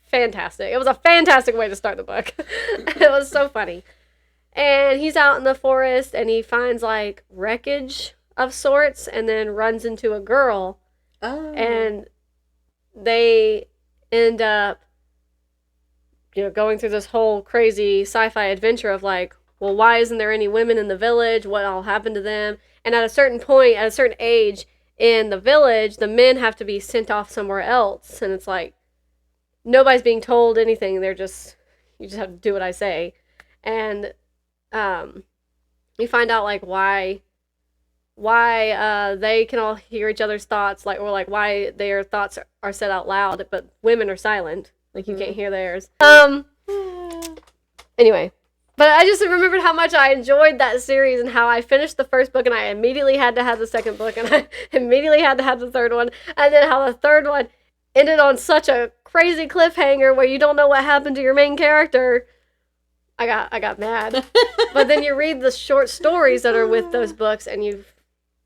Speaker 1: fantastic. It was a fantastic way to start the book. It was so funny. And he's out in the forest, and he finds like wreckage of sorts, and then runs into a girl. Oh. And they end up, going through this whole crazy sci-fi adventure of like, well, why isn't there any women in the village? What all happened to them? And at a certain point, at a certain age in the village, the men have to be sent off somewhere else. And it's like, nobody's being told anything. You just have to do what I say. And you find out like why they can all hear each other's thoughts, like, or like why their thoughts are said out loud, but women are silent. Like, you can't hear theirs. Anyway, but I just remembered how much I enjoyed that series and how I finished the first book and I immediately had to have the second book and I immediately had to have the third one. And then how the third one ended on such a crazy cliffhanger where you don't know what happened to your main character. I got mad. But then you read the short stories that are with those books and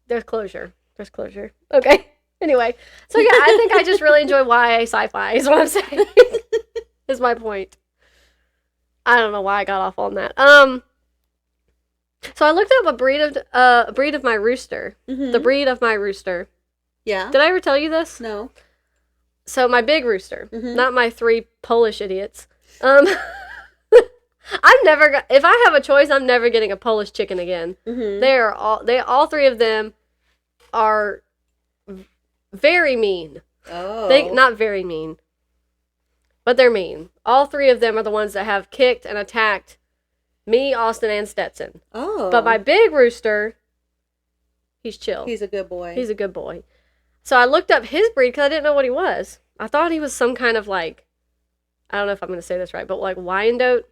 Speaker 1: there's closure. There's closure. Okay. Anyway, so yeah, I think I just really enjoy YA sci-fi is what I'm saying. Is my point. I don't know why I got off on that. So I looked up a breed of my rooster. Mm-hmm. The breed of my rooster.
Speaker 2: Yeah.
Speaker 1: Did I ever tell you this?
Speaker 2: No.
Speaker 1: So my big rooster, not my 3 Polish idiots. If I have a choice, I'm never getting a Polish chicken again. Mm-hmm. All 3 of them are very mean. Oh. Not very mean, but they're mean. All 3 of them are the ones that have kicked and attacked me, Austin, and Stetson. Oh. But my big rooster, he's chill.
Speaker 2: He's a good boy.
Speaker 1: So I looked up his breed because I didn't know what he was. I thought he was some kind of like, I don't know if I'm going to say this right, but like Wyandotte.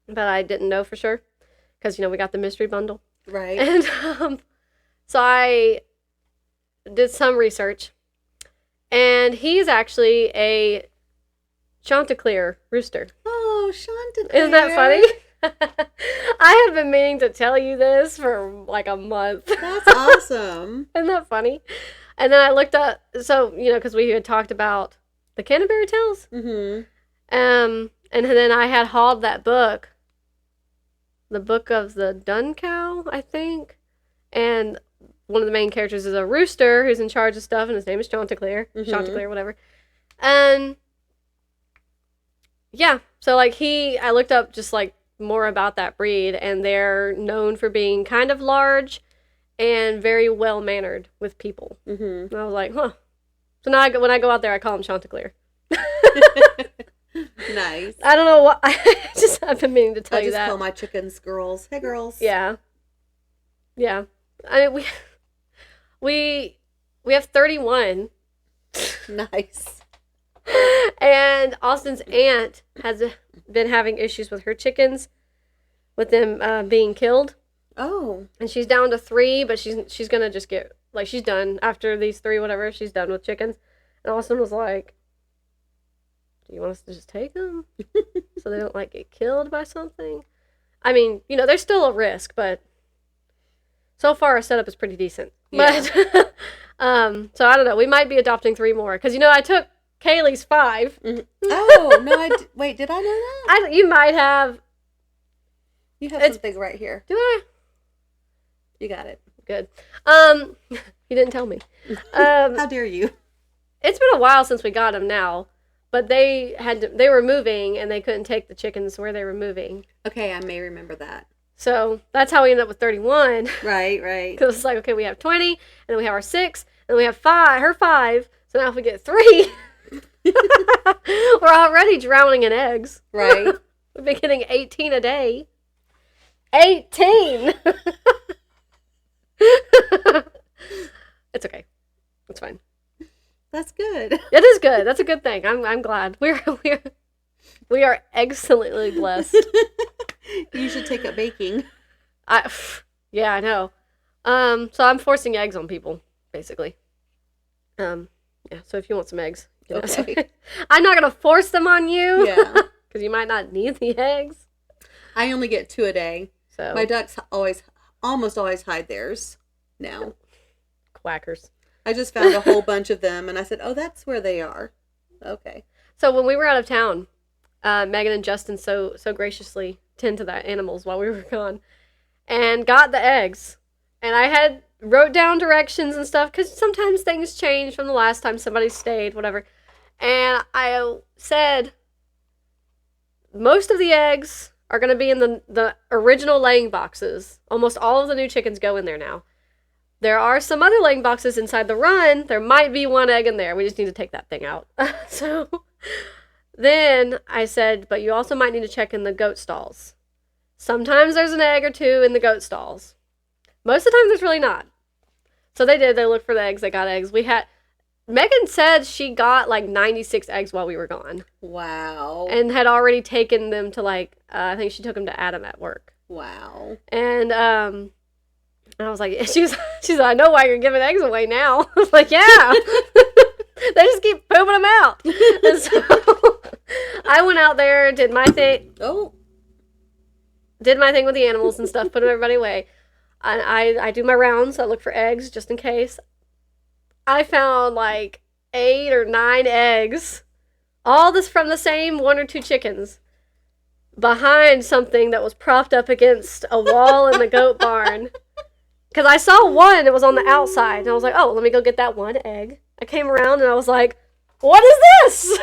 Speaker 1: But I didn't know for sure because, we got the mystery bundle.
Speaker 2: Right.
Speaker 1: And so I did some research. And he's actually a Chanticleer rooster.
Speaker 2: Oh, Chanticleer.
Speaker 1: Isn't that funny? I have been meaning to tell you this for like a month.
Speaker 2: That's awesome.
Speaker 1: Isn't that funny? And then I looked up, so, because we had talked about the Canterbury Tales. Mm-hmm. And then I had hauled that book. The Book of the Dun Cow, I think. And one of the main characters is a rooster who's in charge of stuff, and his name is Chanticleer. Mm-hmm. Chanticleer, whatever. And yeah, so like I looked up just like more about that breed, and they're known for being kind of large and very well-mannered with people. Mm-hmm. And I was like, huh. So now when I go out there, I call him Chanticleer.
Speaker 2: Nice.
Speaker 1: I don't know what. I've been meaning to tell you that.
Speaker 2: I just call my chickens girls. Hey, girls.
Speaker 1: Yeah. Yeah. I mean, we have 31.
Speaker 2: Nice.
Speaker 1: And Austin's aunt has been having issues with her chickens, with them being killed. Oh. And she's down to 3, but she's gonna just get, like, she's done after these 3, whatever. She's done with chickens. And Austin was like, do you want us to just take them so they don't, like, get killed by something? I mean, there's still a risk, but so far our setup is pretty decent. Yeah. But, so I don't know. We might be adopting 3 more. Because, I took Kaylee's 5.
Speaker 2: Mm-hmm. Oh, no, wait, did I know that?
Speaker 1: You might have.
Speaker 2: You have something right here.
Speaker 1: Do I?
Speaker 2: You got it.
Speaker 1: Good. You didn't tell me.
Speaker 2: How dare you?
Speaker 1: It's been a while since we got them now. But they were moving, and they couldn't take the chickens where they were moving.
Speaker 2: Okay, I may remember that.
Speaker 1: So that's how we ended up with 31.
Speaker 2: Right.
Speaker 1: Because it's like, okay, we have 20, and then we have our 6, and then we have 5, her 5. So now if we get 3, we're already drowning in eggs.
Speaker 2: Right.
Speaker 1: We've been getting 18 a day. 18! It's okay. It's fine.
Speaker 2: That's good.
Speaker 1: It is good. That's a good thing. I'm glad. We are excellently blessed.
Speaker 2: You should take up baking.
Speaker 1: Yeah, I know. So I'm forcing eggs on people, basically. Yeah, so if you want some eggs. You know,
Speaker 2: Okay.
Speaker 1: I'm not going to force them on you.
Speaker 2: Yeah.
Speaker 1: Because you might not need the eggs.
Speaker 2: I only get 2 a day.
Speaker 1: So
Speaker 2: My ducks almost always hide theirs now.
Speaker 1: Quackers.
Speaker 2: I just found a whole bunch of them, and I said, oh, that's where they are. Okay.
Speaker 1: So when we were out of town, Megan and Justin so graciously tend to the animals while we were gone, and got the eggs. And I wrote down directions and stuff, because sometimes things change from the last time somebody stayed, whatever. And I said, most of the eggs are going to be in the original laying boxes. Almost all of the new chickens go in there now. There are some other laying boxes inside the run. There might be 1 egg in there. We just need to take that thing out. So then I said, but you also might need to check in the goat stalls. Sometimes there's an egg or 2 in the goat stalls. Most of the time there's really not. So they did. They looked for the eggs. They got eggs. Megan said she got like 96 eggs while we were gone.
Speaker 2: Wow.
Speaker 1: And had already taken them to I think she took them to Adam at work.
Speaker 2: Wow.
Speaker 1: And I was like, she's like, I know why you're giving eggs away now. I was like, yeah. They just keep pooping them out. And so I went out there, did my thing.
Speaker 2: Oh.
Speaker 1: Did my thing with the animals and stuff, put everybody away. I do my rounds. I look for eggs just in case. I found like 8 or 9 eggs. All this from the same 1 or 2 chickens. Behind something that was propped up against a wall in the goat barn. Because I saw one, it was on the outside. And I was like, oh, let me go get that 1 egg. I came around and I was like, what is this?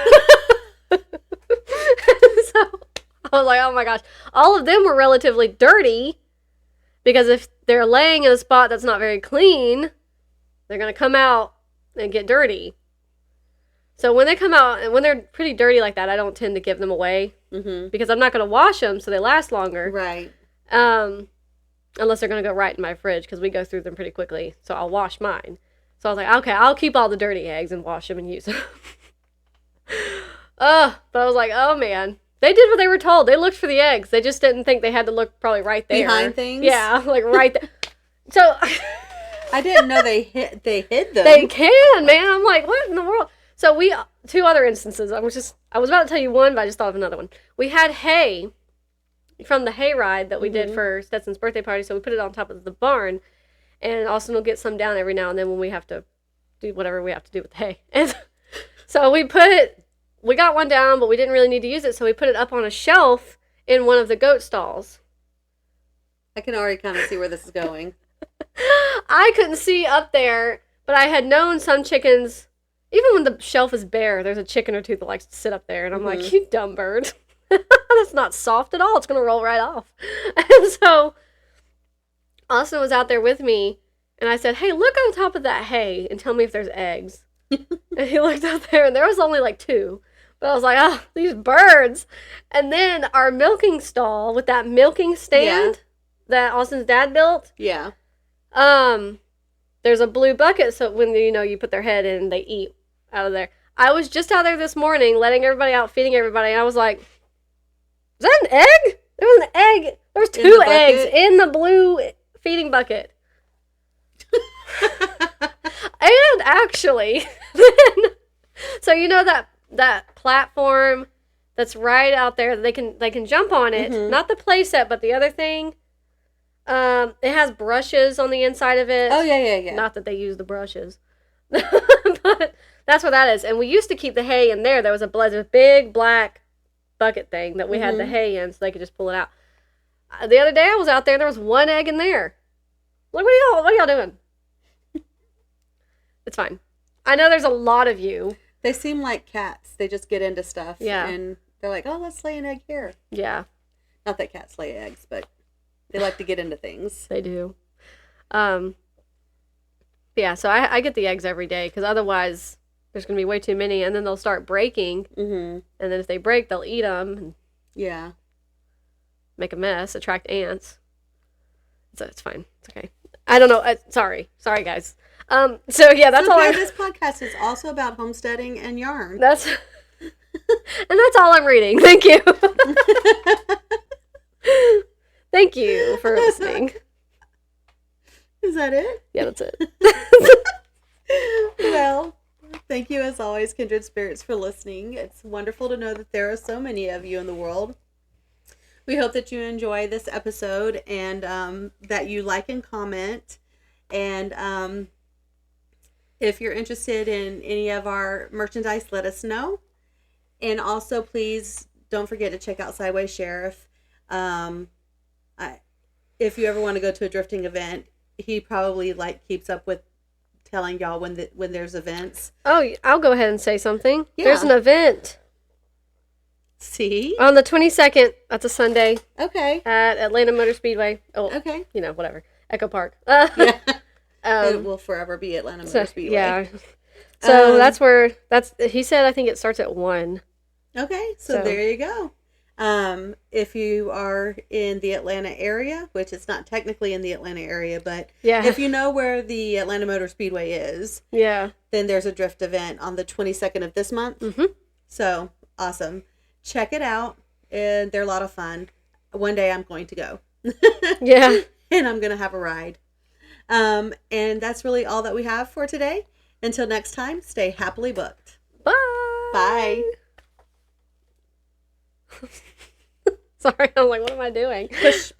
Speaker 1: So I was like, oh my gosh. All of them were relatively dirty. Because if they're laying in a spot that's not very clean, they're going to come out and get dirty. So when they come out, and when they're pretty dirty like that, I don't tend to give them away. Mm-hmm. Because I'm not going to wash them so they last longer.
Speaker 2: Right.
Speaker 1: Unless they're going to go right in my fridge, because we go through them pretty quickly. So I'll wash mine. So I was like, okay, I'll keep all the dirty eggs and wash them and use them. But I was like, oh man. They did what they were told. They looked for the eggs. They just didn't think they had to look probably right there.
Speaker 2: Behind things?
Speaker 1: Yeah, like right there. So
Speaker 2: I didn't know they hid them.
Speaker 1: They can, man. I'm like, what in the world? So 2 other instances. I was about to tell you one, but I just thought of another one. We had hay from the hay ride that we did for Stetson's birthday party, so we put it on top of the barn, and Austin will get some down every now and then when we have to do whatever we have to do with the hay. And so we got one down, but we didn't really need to use it, so we put it up on a shelf in one of the goat stalls.
Speaker 2: I can already kind of see where this is going.
Speaker 1: I couldn't see up there, but I had known some chickens, even when the shelf is bare, there's a chicken or 2 that likes to sit up there, and I'm like, you dumb bird. That's not soft at all. It's going to roll right off. And so Austin was out there with me, and I said, hey, look on top of that hay and tell me if there's eggs. And he looked out there, and there was only like 2. But I was like, oh, these birds. And then our milking stall with that milking stand that Austin's dad built.
Speaker 2: Yeah.
Speaker 1: There's a blue bucket, so when, you put their head in, they eat out of there. I was just out there this morning letting everybody out, feeding everybody, and I was like, is that an egg? There was an egg. There was 2 eggs in the blue feeding bucket. And actually, so that platform that's right out there, they can jump on it. Mm-hmm. Not the play set, but the other thing. It has brushes on the inside of it.
Speaker 2: Oh, yeah.
Speaker 1: Not that they use the brushes. But that's what that is. And we used to keep the hay in there. There was a big black bucket thing that we had the hay in so they could just pull it out. The other day I was out there, there was 1 egg in there. Like, what are y'all doing? It's fine. I know there's a lot of you.
Speaker 2: They seem like cats. They just get into stuff.
Speaker 1: Yeah.
Speaker 2: And they're like, oh, let's lay an egg here.
Speaker 1: Yeah.
Speaker 2: Not that cats lay eggs, but they like to get into things.
Speaker 1: They do. Yeah, so I get the eggs every day, because otherwise there's going to be way too many, and then they'll start breaking. Mm-hmm. And then if they break, they'll eat them. And
Speaker 2: yeah.
Speaker 1: Make a mess, attract ants. So it's fine. It's okay. I don't know. Sorry, guys. So yeah, that's all.
Speaker 2: This podcast is also about homesteading and yarn.
Speaker 1: And that's all I'm reading. Thank you. Thank you for listening.
Speaker 2: Is that it?
Speaker 1: Yeah, that's it.
Speaker 2: Well, Thank you, as always, kindred spirits, for listening. It's wonderful to know that there are so many of you in the world. We hope that you enjoy this episode and that you like and comment. And if you're interested in any of our merchandise, let us know. And also, please don't forget to check out Sideways Sheriff. If you ever want to go to a drifting event, he probably keeps up with telling y'all when there's events.
Speaker 1: Oh, I'll go ahead and say something.
Speaker 2: Yeah.
Speaker 1: There's an event.
Speaker 2: See?
Speaker 1: On the 22nd, that's a Sunday.
Speaker 2: Okay.
Speaker 1: At Atlanta Motor Speedway. Oh,
Speaker 2: okay.
Speaker 1: Whatever. Echo Park.
Speaker 2: Yeah. It will forever be Atlanta Motor Speedway.
Speaker 1: Yeah. So that's where, he said, I think it starts at 1.
Speaker 2: Okay. So there you go. If you are in the Atlanta area, which it's not technically in the Atlanta area, but if you know where the Atlanta Motor Speedway is, then there's a drift event on the 22nd of this month.
Speaker 1: Mm-hmm.
Speaker 2: So awesome. Check it out. And they're a lot of fun. One day I'm going to go.
Speaker 1: Yeah.
Speaker 2: And I'm going to have a ride. And that's really all that we have for today. Until next time, stay happily booked.
Speaker 1: Bye.
Speaker 2: Bye.
Speaker 1: Sorry, I'm like, what am I doing?
Speaker 2: Push.